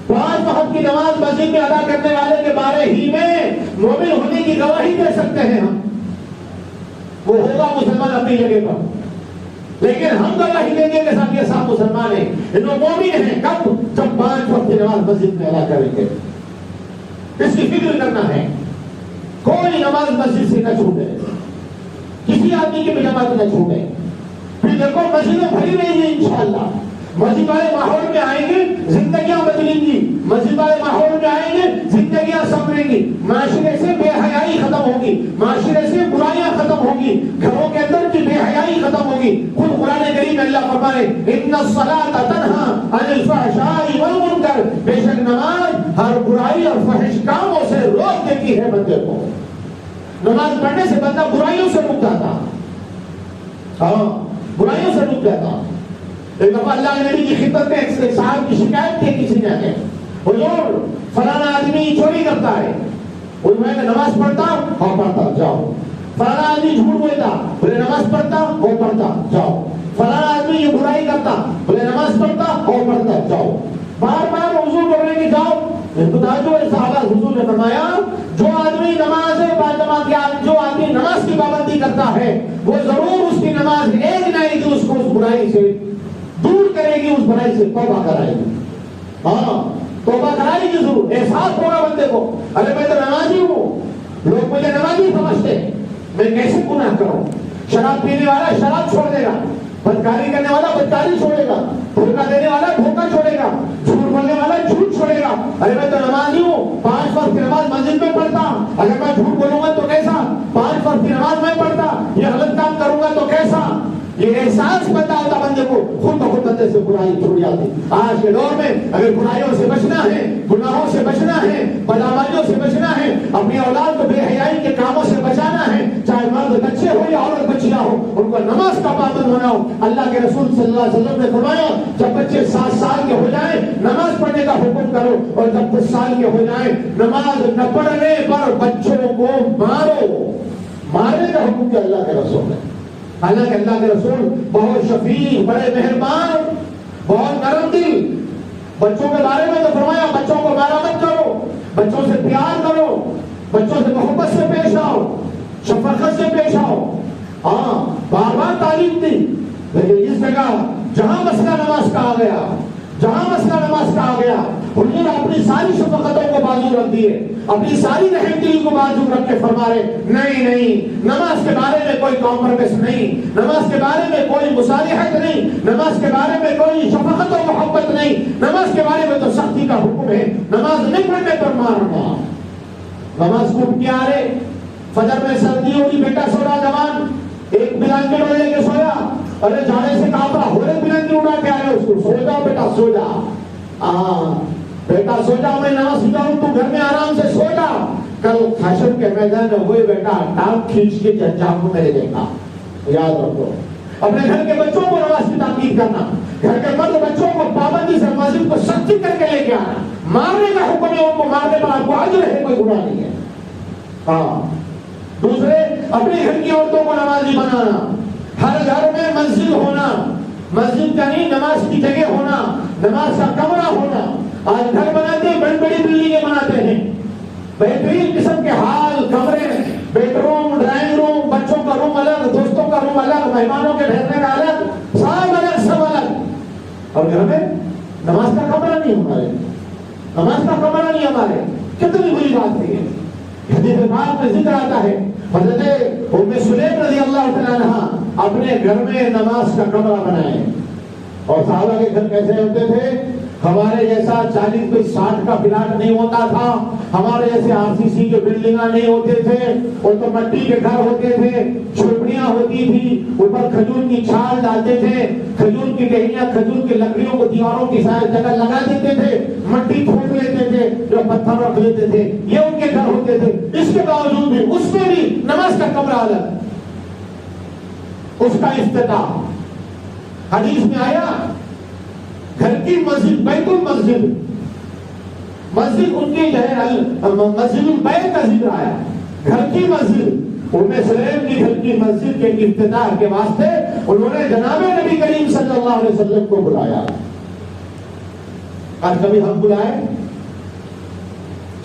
5 وقت کی نماز مسجد میں ادا کرنے والے کے بارے ہی میں مومن ہونے کی گواہی دے سکتے ہیں ہم. وہ ہوگا مسلمان اپنی جگہ پر، لیکن ہم گواہی دیں گے کہ صاحب یہ صاحب مسلمان ہیں، انہوں مومن ہیں. کب؟ جب 5 وقت کی نماز مسجد میں ادا کریں گے. اس کی فکر کرنا ہے. کوئی نماز مسجد سے نہ چھوٹے، کسی آدمی کی بھی جماعت نہ چھوٹے. پھر دیکھو مسجدیں بھری رہیں گی انشاءاللہ. مسجد والے ماحول میں آئیں گے، زندگیاں بدلیں گی. مسجد والے ماحول میں آئیں گے، زندگیاں سنوریں گی. معاشرے سے بے حیائی ختم ہوگی، معاشرے سے برائیاں ختم ہوگی، گھروں کے اندر کی بے حیائی ختم ہوگی. خود قرآن کریم میں اللہ فرمائے ان الصلاۃ تنہی عن الفحشاء والمنکر، بے شک نماز ہر برائی اور فحش کاموں سے روک دیتی ہے بندے کو. نماز پڑھنے سے بندہ برائیوں سے رک جاتا. ہاں، برائیوں سے رک جاتا. ایک دفعہ اللہ کے نبی کی خدمت میں ایک صاحب کی شکایت تھی کسی نے آگے، حضور فلانا آدمی چوری کرتا ہے. وہ میں نے نماز پڑھتا؟ ہاں پڑھتا. جاؤ. فلانا آدمی جھوٹ بولتا؟ بولے نماز پڑھتا؟ وہ پڑھتا. جاؤ. فلانا آدمی یہ برائی کرتا؟ بولے نماز پڑھتا؟ وہ پڑھتا. جاؤ. بار بار حضور بول رہے کہ جاؤ. صحابہ حضور نے فرمایا جو آدمی نماز باجماعت یا جو آدمی نماز کی پابندی کرتا ہے وہ ضرور اس کی نماز ایک نہ ایک اس کو اس برائی سے دور کرے گی، اس برائی سے توبہ کرائے گی. ہاں، توبہ کرائے گی ضرور. احساس ہوگا بندے کو، ارے میں تو نمازی ہوں، لوگ مجھے نمازی سمجھتے، میں کیسے گناہ کروں. شراب پینے والا شراب چھوڑ دے گا، بدکاری کرنے والا بدکاری چھوڑے گا، دھوکہ دینے والا دھوکہ چھوڑے گا، جھوٹ بولنے والا جھوٹ چھوڑے گا. ارے میں تو نمازی ہوں، 5 وقت کی نماز مسجد میں پڑھتا، اگر میں جھوٹ بولوں گا تو کیسا؟ 5 وقت کی نماز میں پڑھتا، یہ غلط کام کروں گا تو کیسا؟ یہ احساس پیدا ہوتا بندے کو، خود بخود بندے سے برائی چھوڑ جاتی. آج کے دور میں اگر برائیوں سے بچنا ہے، گناہوں سے بچنا ہے، بدعمالیوں سے بچنا ہے، اپنی اولاد کو بے حیائی کے کاموں سے بچانا ہے، چاہے مرد بچے ہو یا عورت بچیاں ہو، ان کو نماز کا پابند ہونا ہو. اللہ کے رسول صلی اللہ علیہ وسلم نے فرمایا جب بچے 7 سال کے ہو جائیں نماز پڑھنے کا حکم کرو، اور جب 10 سال کے ہو جائیں نماز نہ پڑھنے پر بچوں کو مارو. مارنے کا حکم کیا اللہ کے رسول نے. حالانکہ اللہ کے رسول بہت شفیق، بڑے مہربان، بہت نرم دل. بچوں کے بارے میں تو فرمایا بچوں کو مارا مت کرو، بچوں سے پیار کرو، بچوں سے محبت سے پیش آؤ، شفقت سے پیش آؤ. ہاں، بار بار تعلیم دی. لیکن اس جگہ جہاں مسئلہ نماز کا آ گیا، جہاں مسئلہ نماز کا آ گیا حضور اپنی ساری شفقتوں کو بازو رکھ دیے، اپنی ساری رحم دلی کو بازو رکھ کے فرما رہے نہیں، نماز کے بارے میں کوئی کمپرومائز نہیں، نماز کے بارے میں کوئی مصالحت نہیں، نماز کے بارے میں کوئی شفقت و محبت نہیں، نماز کے بارے میں تو سختی کا حکم ہے، نماز نہیں پڑھنے پر مارنا۔ نماز کو کیا رہے، فجر میں سردی ہوئی، بیٹا سو رہا جوان، ایک بلانکٹ اڑ لے کے سویا، ارے جانے سے کانپا، ہو رہے بلانکٹ اڑا کے آئے اس کو، سو جاؤ بیٹا سو جا، بیٹا سو جا، میں نماز سکھاؤں، تو گھر میں آرام سے سو جا، کل حشر کے میدان میں ہوئے بیٹا ٹانگ کھینچ کے جنجام کو میرے دیکھا۔ یاد رکھو اپنے گھر کے بچوں کو نماز کی تاکید کرنا، گھر کے مرد بچوں کو پابندی سے مسجد کو سختی کر کے لے کے آنا، مارنے کا حکم ہے، ان کو مارنے پر آپ کو اجر ہے، کوئی گناہ نہیں ہے۔ دوسرے اپنے گھر کی عورتوں کو نمازی بنانا، ہر گھر میں مسجد ہونا، مسجد کا نہیں نماز کی جگہ ہونا، نماز کا کمرہ ہونا۔ آج گھر بناتے ہیں، بڑی بڑی بلڈنگیں بناتے ہیں، بہترین قسم کے ہال، کمرے، بیڈ روم، ڈرائنگ روم، بچوں کا روم الگ، دوستوں کا روم الگ، مہمانوں کے ٹھہرنے کا الگ، سب الگ سب الگ، اور گھر میں نماز کا کمرہ نہیں ہمارے، نماز کا کمرہ نہیں ہمارے، کتنی بری بات ہے۔ حدیث پاک میں ذکر آتا ہے حضرت ام سلیم رضی اللہ تعالیٰ عنہ اپنے گھر میں نماز کا کمرہ بنائے، اور صحابہ کے گھر کیسے ہوتے تھے؟ ہمارے جیسا 40-60 کا پلاٹ نہیں ہوتا تھا، ہمارے جیسے RCC کے بلڈنگاں نہیں ہوتے تھے، وہ تو مٹی کے گھر ہوتے تھے، جھوپڑیاں ہوتی تھی، اوپر کھجور کی چھال ڈالتے تھے، کھجور کی ٹہنیاں، کھجور کی لکڑیوں کو دیواروں کی ساری جگہ لگا دیتے تھے، مٹی تھوک لیتے تھے، جو پتھر رکھ لیتے تھے، یہ ان کے گھر ہوتے تھے۔ اس کے باوجود بھی اس میں بھی نماز کا کمرہ الگ، اس کا افتتاح حدیث میں آیا، گھر کی مسجد بیت المسجد، مسجد ان کی جو ہے مسجد البیت کا ذکر آیا، گھر کی مسجد۔ ام سلیم کی گھر کی مسجد کے افتتاح کے واسطے انہوں نے جناب نبی کریم صلی اللہ علیہ وسلم کو بلایا۔ آج کبھی ہم بلائے؟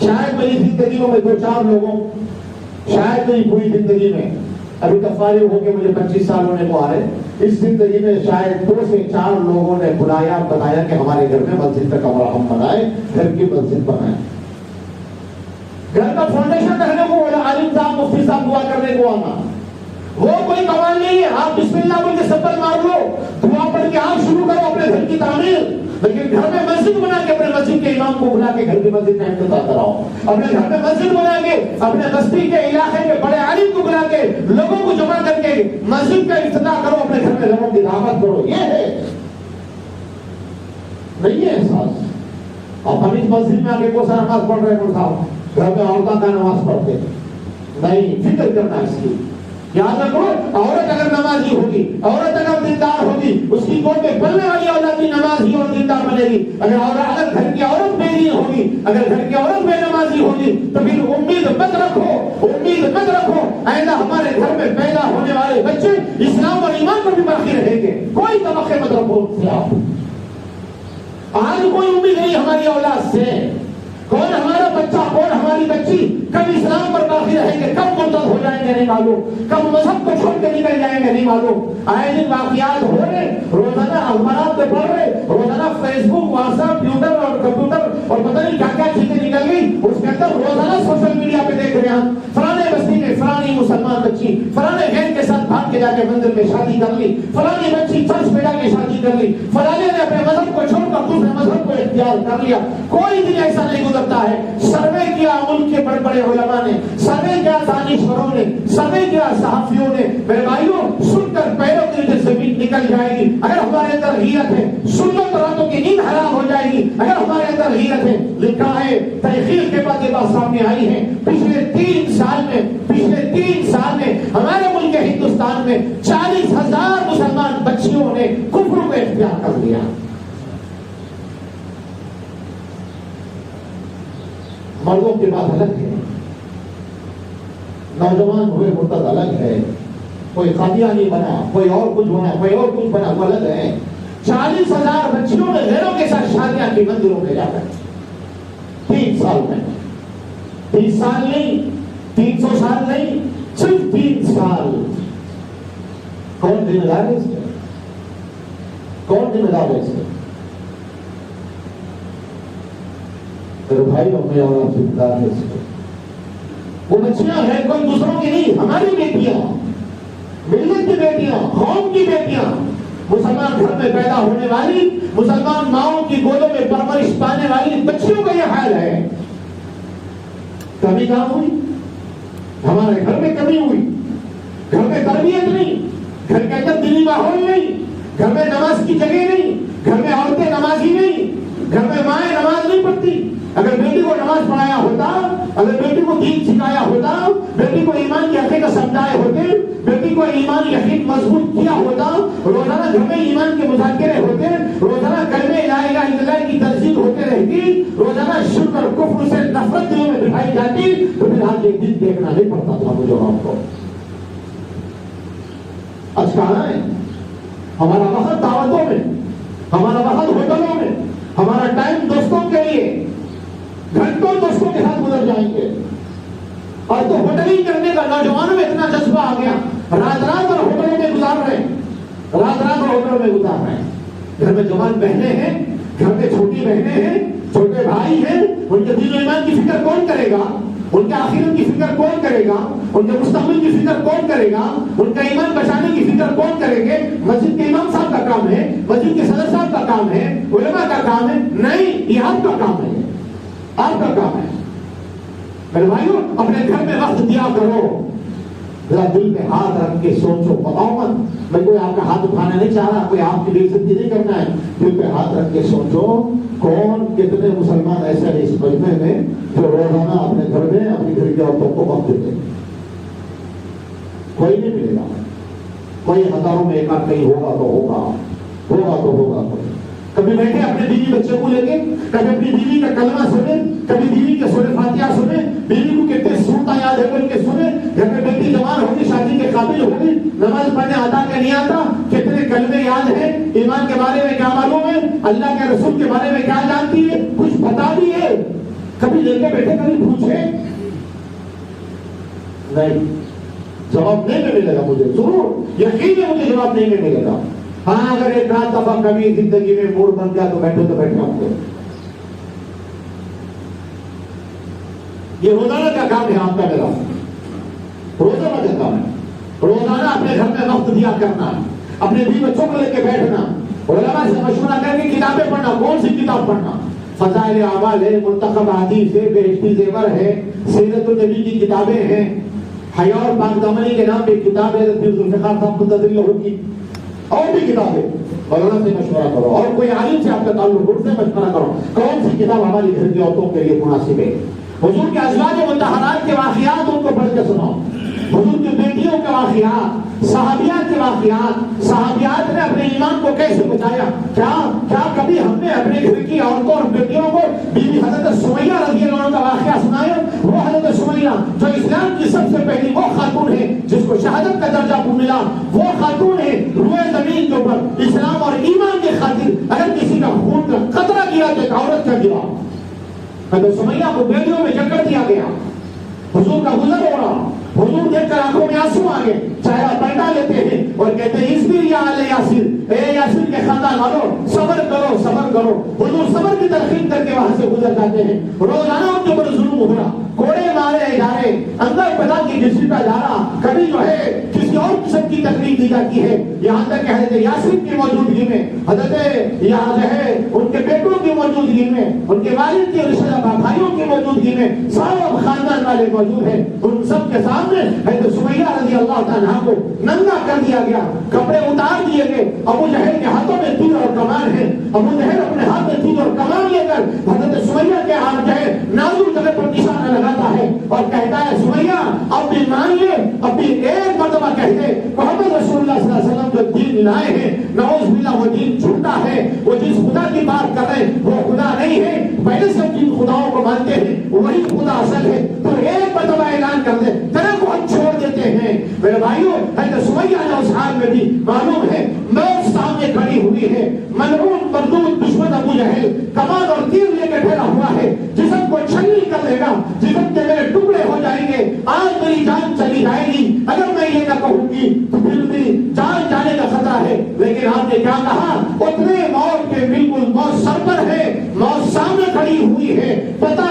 شاید میری زندگی میں 2-4 لوگوں، شاید میری پوری زندگی میں، ابھی تک فارغ ہو کے مجھے 25 سال ہونے کو آ رہے، اس زندگی میں شاید 2 سے 4 لوگوں نے بلایا، بتایا کہ ہمارے گھر میں مسجد کا کمرہ ہم بنائیں، گھر کی مسجد بنائیں۔ گھر کا فاؤنڈیشن رکھنے کو، عالم صاحب مفتی صاحب دعا کرنے کو آنا، وہ کوئی کمال نہیں ہے۔ آپ بسم اللہ بول کے سبل مار لو، دعا پڑھ کے آپ شروع کرو اپنے گھر کی تعمیر، لیکن گھر میں مسجد بنا کے اپنے مسجد کے امام کو بلا کے گھر کی مسجد کا افتتاح کراؤ، اپنے گھر میں مسجد بنا کے اپنے بستی کے علاقے کے بڑے عالم کو بلا کے لوگوں کو جمع کر کے مسجد کا افتتاح کرو، اپنے گھر میں لوگوں کی دعوت کرو۔ یہ ہے نہیں ہے احساس؟ اب ہم اس مسجد میں آگے کون سا نماز پڑھ رہے ہیں صاحب، گھر میں عورتوں کا نماز پڑھتے نہیں، فکر کرنا اس کی۔ یاد رکھو، عورت اگر نمازی ہوگی، عورت اگر دیندار ہوگی، اس کی گود میں پلنے والی اولاد بھی نمازی اور دیندار بنے گی۔ اگر گھر کی عورت بے دین ہوگی، اگر گھر کی عورت بے نمازی ہوگی، تو پھر امید مت رکھو آئندہ ہمارے گھر میں پیدا ہونے والے بچے اسلام اور ایمان پر بھی باقی رہیں گے۔ کوئی توقع مت رکھو ان سے۔ آپ آج کوئی امید نہیں ہماری اولاد سے، کون ہمارا بچہ، کون ہماری بچی کب اسلام پر باقی رہیں گے، کب مرتد ہو جائیں گے نہیں معلوم، کب مذہب کو چھوڑ کے نکل جائیں گے نہیں معلوم۔ آئے دن واقعات ہو رہے، روزانہ اخبارات میں پڑھ رہے، روزانہ فیس بک، واٹس ایپ، ٹویٹر اور کمپیوٹر اور پتہ نہیں کیا کیا چیزیں نکل گئی، اس کے اندر روزانہ سوشل میڈیا پہ دیکھ رہے ہیں فلانے بستی میں فلانی مسلمان بچی فلانے گینگ کے ساتھ بھاگ کے جا کے مندر میں شادی کر لی، فلانی بچی چرچ پہ جا کے شادی کر لی، فلانے نے اپنے مذہب کو چھوڑ کر دوسرے مذہب کو اختیار کر لیا۔ کوئی دن ایسا نہیں گزرتا ہے، سروے کیا ملک کے بڑے بڑے علماء نے، سروے کیا دانشوروں نے، سروے کیا صحافیوں نے۔ میرے بھائیوں، سن کر پیروں کی نیچے زمین نکل جائے گی اگر ہمارے اندر غیرت ہے، سنت راتوں کی نیند حرام ہو جائے گی اگر ہمارے اندر غیرت ہے۔ لکھا ہے، تحقیق کے بعد یہ بات سامنے آئی ہے، پچھلے 3 سال میں ہمارے ملک ہندوستان میں 40,000 مسلمان بچیوں نے کفر کو اختیار کر لیا۔ مردوں کی بات الگ ہے، نوجوان ہوئے مرتد الگ ہے، کوئی قادیانی بنا، کوئی اور کچھ بنا، کوئی اور کچھ بنا، وہ الگ ہے۔ 40,000 بچیوں نے غیروں کے ساتھ شادیاں کی مندروں میں جا کر 3 سال میں، 30 سال نہیں، 300 سال نہیں، صرف 3 سال۔ کون ذمہ دار ہے اس کا؟ کون ذمہ دار ہے اس کا؟ میرے بھائی ہمیں اور آپ ذمہ ہے اس کو. وہ بچیاں ہیں کوئی دوسروں کی نہیں، ہماری بیٹیاں، ملت کی بیٹیاں، قوم کی بیٹیاں، مسلمان گھر میں پیدا ہونے والی، مسلمان ماؤں کی گودوں میں پرورش پانے والی بچیوں کا یہ حال ہے. کمی کہاں ہوئی؟ ہمارے گھر میں کمی ہوئی. گھر میں تربیت نہیں، گھر کے اندر دینی ماحول نہیں، گھر میں نماز کی جگہ نہیں، گھر میں عورتیں نمازی نہیں، گھر میں مائیں نماز نہیں پڑھتی. اگر بیٹی کو نماز پڑھایا ہوتا، اگر بیٹی کو دین سکھایا ہوتا، بیٹی کو ایمان کی حقیقت سمجھائے ہوتے، بیٹی کو ایمان یقین مضبوط کیا ہوتا، روزانہ گھر میں ایمان کے مذاکرے ہوتے، روزانہ کلمہ لا الہ الا اللہ کی تنزیل ہوتے رہتی، روزانہ شرک اور کفر سے نفرت دلوں میں بٹھائی جاتی، تو پھر آج ایک دن دیکھنا نہیں پڑتا تھا مجھے آپ کو. آج کہاں ہے ہمارا وقت؟ دعوتوں میں، ہمارا وقت ہوٹلوں میں، ہمارا ٹائم دوستوں کے لیے، گھنٹوں دوستوں کے ساتھ گزر جائیں گے. اور تو ہوٹلنگ کرنے کا نوجوانوں میں اتنا جذبہ آ گیا، رات رات اور ہوٹلوں میں گزار رہے ہیں، رات رات اور ہوٹلوں میں گزار رہے ہیں. گھر میں جوان بہنیں ہیں، گھر میں چھوٹی بہنیں ہیں، چھوٹے بھائی ہیں، ان کے دین و ایمان کی فکر کون کرے گا؟ ان کے آخرت کی فکر کون کرے گا؟ ان کے مستقبل کی فکر کون کرے گا؟ ان کا ایمان بچانے کی فکر کون کریں گے؟ مسجد کے امام صاحب کا کام ہے، مسجد کے صدر صاحب کا کام ہے، علماء کا کام ہے؟ نہیں، یہ آپ کا کام ہے، آپ کا کام ہے. میرے بھائیوں، اپنے گھر میں وقت دیا کرو. ذرا دل پہ ہاتھ رکھ کے سوچو، بتاؤ مت، میں کوئی آپ کا ہاتھ اٹھانا نہیں چاہ رہا، کوئی آپ کی بے عزتی نہیں کرنا ہے. دل پہ ہاتھ رکھ کے سوچو، کون کتنے مسلمان ایسے ہیں اس مجمع میں جو روزانہ اپنے گھر میں اپنی گھر کی عورتوں کو وقت دیتے ہیں؟ کوئی نہیں ملے گا. کوئی ہزاروں میں ایک آدھ کہیں ہوگا تو ہوگا، ہوگا تو ہوگا. کبھی بیٹھے اپنے بیوی بچے کو لے کے، کبھی اپنی بیوی کا کلمہ سنیں، کبھی بیوی کے سورہ فاتحہ سنیں، بیوی کو کتنے سورتیں یاد ہے بول کے سنیں. گھر میں بیٹی جوان ہوگی، شادی کے قابل ہوگی، نماز پڑھنے آتا کہ نہیں آتا، کتنے کلمے یاد ہیں، ایمان کے بارے میں کیا معلوم ہے، اللہ کے رسول کے بارے میں کیا جانتی ہے، کچھ پتا بھی ہے. کبھی لے کے بیٹھے، کبھی پوچھے نہیں، جواب نہیں ملے گا. مجھے ضرور یقین ہے مجھے جواب نہیں ملے گا. ہاں اگر ایک رات دفعہ کبھی زندگی میں موڑ بن گیا تو بیٹھے ہوں گے. یہ روزانہ کا کام ہے آپ کا، میرا روزانہ کا کام ہے. روزانہ اپنے گھر میں وقت دیا کرنا، اپنے بیوی بچوں کو لے کے بیٹھنا، علماء سے مشورہ کر کے کتابیں پڑھنا. کون سی کتاب پڑھنا؟ فضائل اعمال ہے، منتخب احادیث ہے، بہشتی زیور ہے، سیرت النبی کی کتابیں ہیں، حیا اور پاک دامنی کے نام پہ کتاب ہے، ذوالفقار صاحب متدل ہوگی، اور بھی کتابیں. علماء سے مشورہ کرو، اور کوئی عالم سے آپ کا تعلق، ان سے مشورہ کرو کون سی کتاب ہماری گھر کی عورتوں کے لیے مناسب ہے. حضور کے ازواج مطہرات کے واقعات ان کو پڑھ کے سناؤ، حضور کی بیٹیوں کے واقعات، صحابیات کے واقعات، صحابیات نے اپنے ایمان کو کیسے بچایا. کیا کبھی ہم نے اپنے گھر کی عورتوں اور بیٹیوں کو بی بی حضرت سمیہ رضی اللہ عنہ کا واقعہ سنایا؟ وہ حضرت سمیہ جو اسلام کی سب سے پہلی وہ خاتون ہے جس کو شہادت کا درجہ ملا، وہ خاتون ہے روئے زمین کے اوپر اسلام اور ایمان کی خاطر اگر کسی کا خون کا قطرہ گرا تو ایک عورت کا گرا. حضرت سمیہ کو بیڑیوں میں جکڑ دیا گیا، حضور کا گزر ہو رہا، حضور دیکھ کر آنکھوں میں آنسو آ گئے، چہرہ پلٹا لیتے ہیں اور کہتے ہیں اصبر یا آل یاسر، اے یاسر کے خاندان والوں صبر کرو، صبر کرو. حضور صبر کی تلقین کر کے وہاں سے گزر جاتے ہیں. روزانہ ان کے اوپر ظلم ہو رہا، کوڑے مارے جا رہے، اندر پیدا کی گھسیٹا جا رہا، کبھی جو ہے کسی اور قسم کی تکلیف دی جاتی ہے. یہاں تک کہ حضرت یاسر کی موجودگی میں، حضرت یہاں جو ہے ان کے بیٹوں کی موجودگی میں، ان کے والد کے رشتہ دار بھائیوں کی موجودگی میں، سارے خاندان والے موجود ہیں، ان سب کے سامنے حضرت سمیہ رضی اللہ تعالیٰ کو ننگا کر دیا گیا، کپڑے اتار دیے گئے. ابو جہل کے ہاتھوں میں تیر اور کمان ہے، ابو جہل اپنے ہاتھ میں تیر اور کمان لے کر حضرت سمیہ کے ہاتھ جو ہے نازک جگہ پر نشانہ لگاتا ہے اور کہتا ہے سمیہ اب بھی مان لے، اب بھی ایک مرتبہ کہہ دے محمد رسول اللہ صلی اللہ علیہ وسلم جو دین لائے ہیں نعوذ باللہ وہ دین جھوٹا ہے، وہ جس خدا کی بات کر رہے ہیں وہ خدا نہیں ہے، پہلے سے جن خداؤں کو مانتے ہیں وہی خدا اصل ہے. تو ایک مرتبہ اعلان کر دے، تیرے کو ہم چھوڑ دیتے ہیں. میرے بھائیوں حضرت سمیہ نے اس حال میں بھی معلوم ہے موت سامنے کھڑی ہوئی ہے، ملعون مردود دشمن ابو جہل کمان اور تیر لے کے ٹھہرا ہوا ہے، جسم کو چھلنی کر لے گا، جسم کے میرے ٹکڑے ہو جائیں گے، آج میری جان چلی جائے گی اگر میں یہ نہ کہوں گی تو پھر بھی جان جانے کا خطرہ ہے. لیکن آپ نے کیا کہا؟ اتنے موت کے بالکل موت سر پر ہے، موت سامنے کھڑی ہوئی ہے، پتہ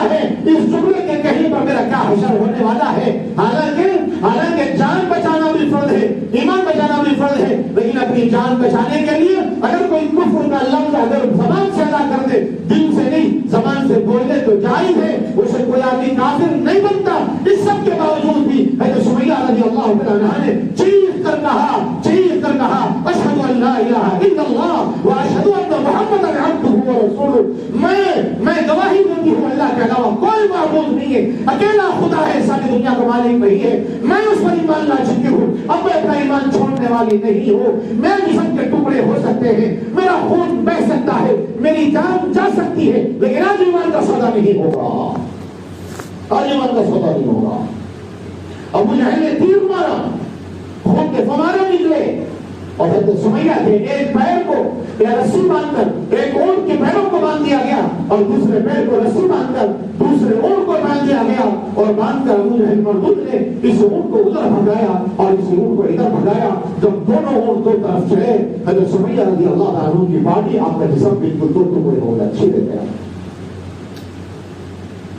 اللہ عنہ نے چیخ کر کہا اشہد ان لا الہ الا اللہ و اشہد ان محمد عبدہ و رسولہ، میں گواہی دیتی ہوں اللہ کے علاوہ کوئی معبود نہیں ہے، اکیلا خدا ہے، ساری دنیا کا مالک وہی ہے، میں اس پر ایمان لا چکی ہوں، اب میں اپنا ایمان چھوڑنے والی نہیں ہوں، میں جسم کے ٹکڑے ہو سکتے ہیں، میرا خون بہ سکتا ہے، میری جان جا سکتی ہے، لیکن آج ایمان کا سودا نہیں ہوگا، آج ایمان کا سودا نہیں ہوگا۔ ابو جہل نے تیر مارا، خون کے فوارے نکلے، اور حضرت سمیہ کے ایک پیر کو رسی باندھ کر ایک اونٹ کے پیروں کو باندھ دیا گیا اور دوسرے پیر کو رسی باندھ کر دوسرے اونٹ کو باندھ دیا گیا، اور باندھ کر ابو جہل مردود نے اس اونٹ کو ادھر بھگایا اور اس اونٹ کو ادھر بھگایا۔ جب دونوں اونٹ دو طرف چلے، حضرت سمیہ رضی اللہ عنہ کی باڈی، آپ کا جسم بالکل دو ٹکڑے ہو گیا، چھیڑ گیا۔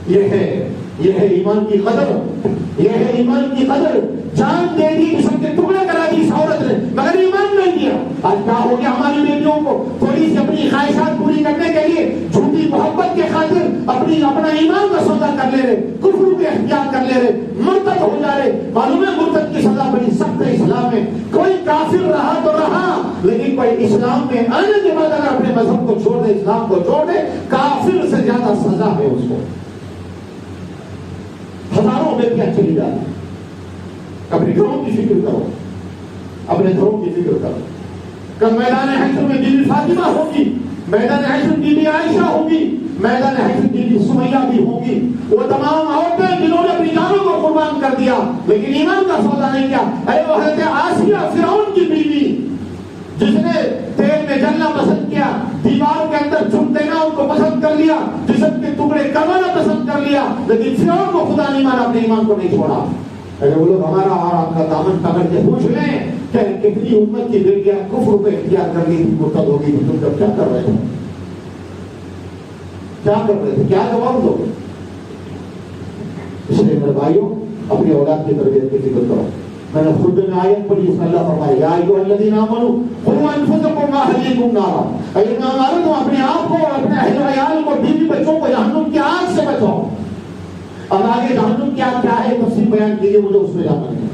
یہ ہے ایمان کی قدر، یہ ہے ایمان کی قدر۔ جان دے دی، جسم کے ٹکڑے کرا دی اس عورت نے، مگر ایمان نہیں دیا۔ آج کیا ہو گیا ہماری بیٹیوں کو؟ تھوڑی سی اپنی خواہشات پوری کرنے کے لیے جھوٹی محبت کے خاطر اپنا ایمان کا سودا کر لے رہے، کفر کے اختیار کر لے رہے، مرتد ہو جا رہے۔ معلوم ہے مرتد کی سزا بڑی سخت ہے اسلام میں۔ کوئی کافر رہا تو رہا، لیکن کوئی اسلام میں آنے کے بعد اگر اپنے مذہب کو چھوڑ دے، اسلام کو چھوڑ دے، کافر سے زیادہ سزا ہے اس کو۔ ہزاروں بیٹیاں چلی جاتی۔ اپنے گھروں کی فکر کرو، اپنے گھروں کی فکر کرو۔ کل میدان حشر میں بی بی فاطمہ ہوگی، میدان حشر بی بی عائشہ ہوگی، میدان حشر بی بی سمیہ بھی ہوگی۔ وہ تمام عورتیں جنہوں نے اپنی جانوں کو قربان کر دیا لیکن ایمان کا سودا نہیں کیا۔ ارے وہ حضرت آسیہ فرعون کی بیوی جس نے تیل میں جلنا پسند کیا، دیوار کے اندر چھپ دینا ان کو پسند کر لیا، جسم کے ٹکڑے کروانا پسند کر لیا، لیکن فرعون کو خدا نہیں مانا، اپنے ایمان کو نہیں چھوڑا۔ اگر وہ لوگ ہمارا اور آپ کا دامن پکڑ کے پوچھ لیں کہ کتنی امت کی بیٹیاں کفر کو اختیار کر لی، مرتد ہوگی، تو تم جب کیا کر رہے تھے؟ کیا کر رہے تھے؟ کیا جواب دو گے؟ اس لیے میرے بھائیوں، اپنی اولاد کی تربیت کی فکر کرو۔ میں نے خود میں آیت پڑھی، اس میں اللہ فرمائے یا ایھا الذین آمنوا قوا انفسکم واہلیکم نارا، اے ایمان والو اپنے آپ کو، اپنے اہل و عیال کو، بیوی بچوں کو جہنم کی آگ سے بچاؤ۔ اب آگے جہنم کی آگ کیا ہے تفصیل بیان کیجیے، مجھے اس میں جانا نہیں۔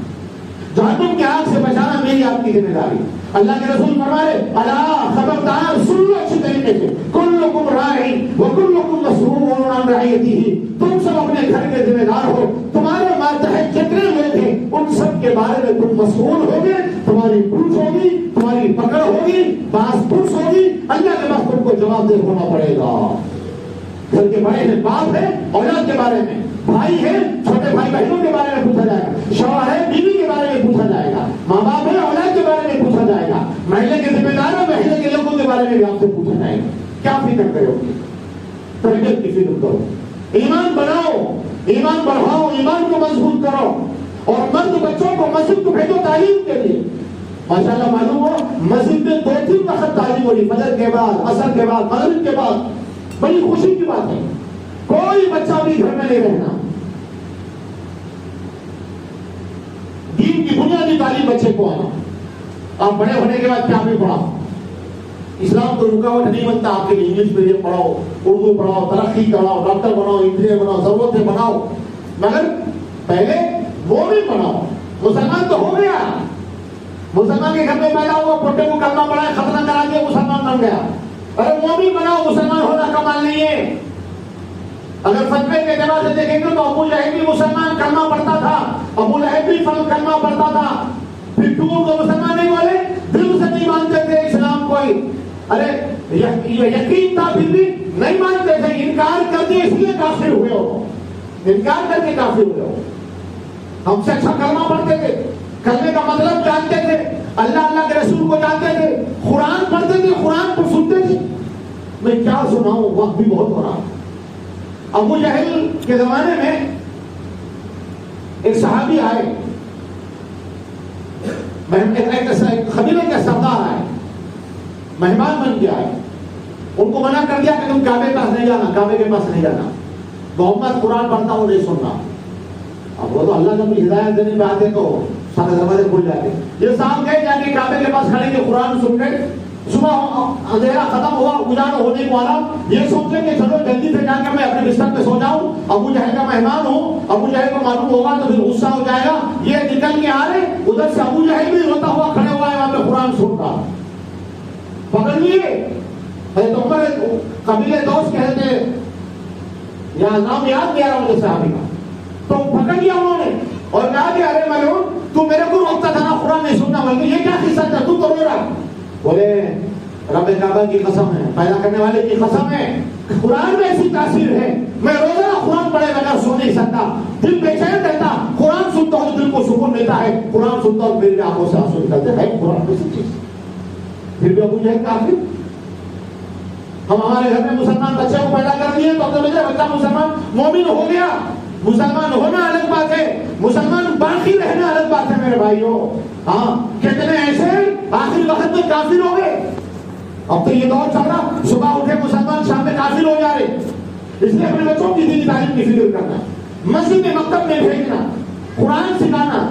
جہنم کی آگ سے بچانا میری آپ کی ذمہ داری۔ اللہ کے رسول فرمائے الا خبردار، سن لو اچھی طریقے سے، کلکم راعی وکلکم مسئول عن رعیتہ، تم سب اپنے گھر کے ذمہ دار ہو، تمہارے ماتحت جتنے لوگ ہیں ان سب کے بارے میں تم مسئول ہوگے، تمہاری پوچھ ہوگی، تمہاری پکڑ ہوگی، باس پوچھ ہوگی، اللہ کے پاس تم کو جواب دہ ہونا پڑے گا۔ گھر کے بڑے ہیں، باپ ہے اولاد کے بارے میں، بھائی ہے چھوٹے بھائی بہنوں کے بارے میں پوچھا جائے گا، شوہر ہے بیوی کے بارے میں پوچھا جائے گا، ماں باپ ہے اولاد کے بارے میں پوچھا جائے گا، محلے کے ذمہ دار ہے محلے کے لوگوں کے بارے میں بھی آپ سے پوچھا جائے گا۔ کیا فکر کرو گے؟ تربیت کی فکر کرو، ایمان بناؤ، ایمان بڑھاؤ، ایمان کو مضبوط کرو، اور مرد بچوں کو مسجد کو بھیجو تعلیم کے لیے۔ ماشاءاللہ معلوم ہو مسجد میں 2-3 وقت تعلیم ہو رہی، فجر کے بعد، عصر کے بعد، مغرب کے بعد، بڑی خوشی کی بات ہے۔ کوئی بچہ بھی گھر میں نہیں رہنا، دین کی بنیادی تعلیم بچے کو آنا۔ آپ بڑے ہونے کے بعد کیا بھی پڑھاؤ، اسلام کو رکاوٹ نہیں بنتا آپ کے لیے، انگلش میڈیم پڑھاؤ، اردو پڑھاؤ، ترقی کراؤ، ڈاکٹر بناؤ، انجینئر بناؤ، ضرورتیں بناؤ، مگر پہلے وہ بھی بناؤ۔ مسلمان تو ہو گیا، مسلمان کے گھر میں پیدا ہوا، پوتے کو کلمہ پڑھایا، ختنہ کرا دیا، مسلمان بن گیا۔ ارے وہ بھی بناؤ، مسلمان ہونا کمال نہیں ہے۔ اگر فتوے کے اعتبار سے دیکھیں گے تو ابو لہب بھی مسلمان کلمہ پڑھتا تھا، ابو لہب بھی کلمہ پڑھتا تھا، پھر ٹور کو مسلمان نہیں بولے، دل سے نہیں مانتے تھے اسلام کوئی، ارے یقین تھا پھر بھی نہیں مانتے تھے، انکار کر کے اس لیے کافر ہوئے ہو، انکار کر کے کافر ہوئے ہو۔ ہم سے اچھا کلمہ پڑھتے تھے، کلمے کا مطلب جانتے تھے، اللہ کے رسول کو جانتے تھے، قرآن پڑھتے تھے، قرآن کو سنتے تھے۔ میں کیا سناؤں، وقت بھی بہت ہو رہا۔ ابو جہل کے زمانے میں ایک صحابی آئے، قبیلے کے سردار آئے، مہمان بن کے آئے، ان کو منع کر دیا کہ تم کعبے کے پاس نہیں جانا، کعبے کے پاس نہیں جانا، محمد قرآن پڑھتا ہوں نہیں سننا۔ اب وہ تو اللہ نے اپنی ہدایت دینے میں آتے تو سارے دروازے کھل جاتے۔ یہ صاحب گئے جا کے کعبے کے پاس کھڑے کے قرآن سن گئے، صبح اندھیرا ختم ہوا، اجاڑ ہونے کو آنا، یہ سوچیں کہ چلو جلدی سے جا کے میں اپنے بستر پہ سو جاؤں، ابو جہل کا مہمان ہوں، ابو جہل کو معلوم ہوگا تو پھر غصہ ہو جائے گا، یہ نکل کے آ رہے، ادھر سے ابو جہل بھی روتا ہوا کھڑے ہوا ہے وہاں پہ قرآن سن رہا، پکڑ لیے حضرت عمر قبیلے دوست کہتے ہیں، یا نام یاد نہیں آ رہا مجھے صحابی کا، تو پکڑ لیا انہوں نے اور کہا کہ ارے ملعون تو میرے کو روکتا تھا نا قرآن نہیں سننا، بلکہ یہ کیا قصہ تھا تو رو رہا؟ بولے رب کعبہ کی قسم ہے، پیدا کرنے والے کی قسم ہے، قرآن میں ایسی تاثیر ہے، میں روزانہ قرآن پڑھے بغیر سو نہیں سکتا، دل بے چین رہتا، قرآن سنتا ہوں دل کو سکون ملتا ہے، قرآن سنتا ہوں میری آنکھوں سے آنسو نکلتے ہیں، قرآن کیسی چیز؟ پھر بھی ابو جہل کافر۔ ہم ہمارے گھر میں مسلمان بچے کو پیدا کر دیے تو اپنے بچہ مسلمان مومن ہو گیا، مسلمان ہونا الگ بات ہے، مسلمان باقی رہنا الگ بات ہے میرے بھائیوں۔ ہاں کتنے ایسے آخری وقت میں کافر ہو گئے، اب تو یہ دور چل رہا، صبح اٹھے مسلمان شام میں کافر ہو جا رہے، اس لیے اپنے بچوں کی دینی تعلیم کی فکر کرنا، مسجد میں مکتب میں بھیجنا، قرآن سکھانا،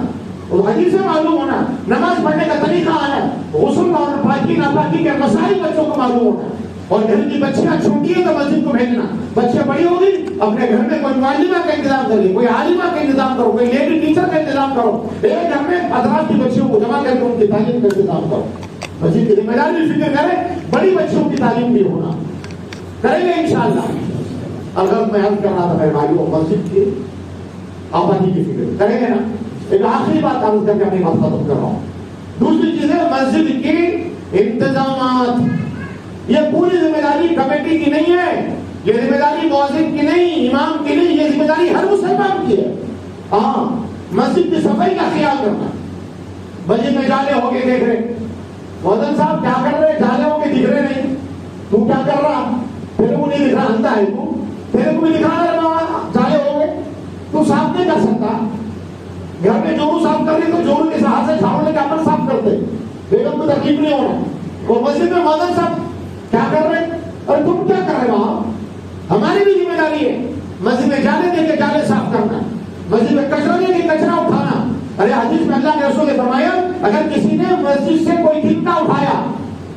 حدیث سے معلوم ہونا، نماز پڑھنے کا طریقہ آنا، غسل اور پاکی ناپاکی کے مسائل بچوں کو معلوم ہونا، اور گھر کی بچیاں چھوٹی ہیں تو مسجد کو بھیجنا، بچیاں بڑی ہوگی اپنے گھر میں کوئی معلمہ کا انتظام کریے، کوئی عالمہ کا انتظام کرو، کوئی لیڈی ٹیچر کا انتظام کرو، ایک گھر میں حضرات کی بچیوں کو جمع کر کے ان کی تعلیم کا انتظام کرو، مسجد کی ذمہ داری بھی فکر کریں، بڑی بچیوں کی تعلیم بھی ہونا، کریں گے انشاءاللہ۔ اگر میں عرض کر رہا تھا میرے بھائیوں مسجد کی آبادی کی فکر کریں گے نا، ایک آخری بات عرض کر کے اپنی بات ختم کر رہا ہوں۔ دوسری چیز ہے مسجد کی انتظامات، یہ پوری ذمہ داری کمیٹی کی نہیں ہے، یہ ذمہ داری مؤذن کی نہیں، امام کی نہیں، یہ ذمہ داری ہر مسلمان کی ہے۔ ہاں مسجد کی صفائی کا خیال کرنا، مسجد میں جالے ہو کے دیکھ رہے، مؤذن صاحب کیا کر رہے، جالے ہو کے دکھ رہے نہیں، تو کیا کر رہا، تیرے کو نہیں دکھ رہا، اندھا ہے تو، تیرے کو بھی دکھ رہا ہے جالے ہو گئے، تو صاف نہیں کر سکتا، گھر میں جورو صاف کر رہی تو جورو کے ہاتھ سے جھاڑو لے کے اپن صاف کرتے، بیگم کو تکلیف نہیں ہونا، اور مسجد میں مؤذن صاحب کیا کر رہے، اور تم کیا کر رہے وہاں، ہماری بھی ذمہ داری ہے، مسجد میں جالے دے کے جالے صاف کرنا، مسجد میں کچرا دے کے کچرا اٹھانا۔ ارے حدیث میں اللہ کے رسول نے فرمایا اگر کسی نے مسجد سے کوئی تنکا اٹھایا،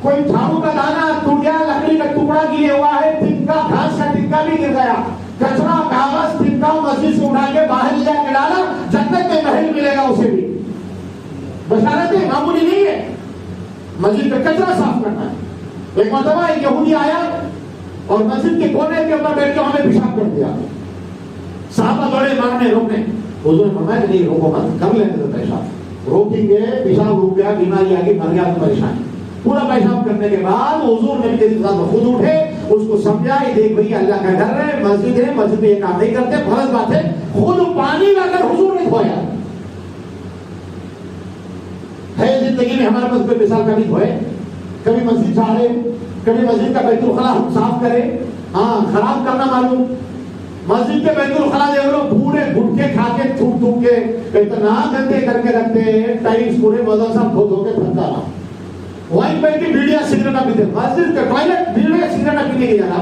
کوئی جھاڑو کا دانا ٹوٹ گیا، لکڑی کا ٹکڑا گرے ہوا ہے، تنکا گھاس کا تنکا بھی گر گیا، کچرا کاغذ تنکا مسجد سے اٹھا کے باہر لے جا کے ڈالا، جنت میں محل ملے گا اسے بھی، بشارتیں معمولی نہیں ہے، مسجد کا کچرا صاف کرنا ہے۔ ایک مرتبہ ایک یہودی آیا اور مسجد کے کونے کے اوپر بیٹھ کے ہمیں پیشاب کر دیا، صحابہ دوڑے مارنے روکنے، حضور نے فرمایا کہ نہیں روکو مت، کر لینے دو پیشاب، روکیں گے پیشاب رک گیا، بیماری آ گئی، مر گیا تو پریشانی۔ پورا پیشاب کرنے کے بعد حضور نبی کے ساتھ خود اٹھے، اس کو سمجھا یہ دیکھ بھائی اللہ کا گھر ہے، مسجد ہے، مسجد میں یہ کام نہیں کرتے، فرض بات ہے، خود پانی لا کر حضور نے دھویا ہے۔ زندگی میں ہمارے پاس کوئی مثال کبھی دھوئے، کبھی مسجد جھاڑے، کبھی مسجد کا بیت الخلا ہم صاف کرے، ہاں خراب کرنا معلوم، مسجد کے بیت الخلا دیکھ لو پورے گٹکے کھا کے تھوک تھوک کے اتنا گندے کر کے رکھتے ہیں، ٹائلس پورے مزہ صاحب دھو دھو کے تھکا رہا، وہیں بیٹھ کے بیڑیاں سگریٹا پیتے، مسجد کا ٹوائلٹ بیڑیاں سگریٹا پینے کی جگہ،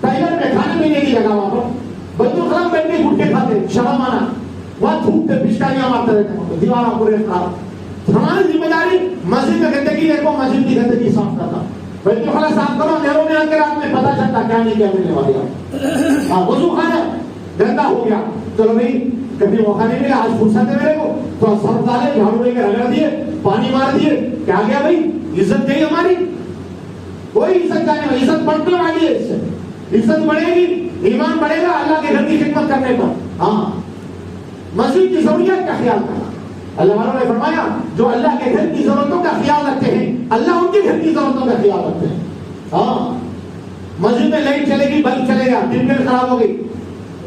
ٹائلٹ میں کھانے پینے کی جگہ، وہاں پر بیت الخلا میں بیٹھ کے گٹکے کھاتے، شرم آنا، وہاں تھوکتے پچکاریاں مارتے رہتے ہیں، دیواروں پورے خراب۔ ہماری ذمہ داری مسجد میں گندگی دیکھو، مسجد کی گندگی صاف کرنا، بیت الخلا صاف کرو، اندھیروں میں آ کے رات میں پتہ چلتا کیا نہیں کیا ملنے والی ہے۔ ہاں وضو خانہ گندا ہو گیا، چلو بھائی کبھی موقع نہیں ملا، آج فرصت ہے میرے کو تو سرف ڈالے، جھاڑو لے کے رگڑ دیے، پانی مار دیے، کیا گیا بھائی، عزت گئی ہماری، کوئی عزت جانے والی، عزت بڑھنے والی ہے، اس سے عزت بڑھے گی، ایمان بڑھے گا اللہ کے گھر کی خدمت کرنے پر۔ ہاں مسجد کی ضروریات کا خیال کرنا، اللہ والوں نے فرمایا جو اللہ کے گھر کی ضرورتوں کا خیال رکھتے ہیں اللہ ان کے گھر کی ضرورتوں کا خیال رکھتے ہیں۔ ہاں مسجد میں لائٹ چلے گی، بلب چلے گا، ٹیوب خراب ہو گئی،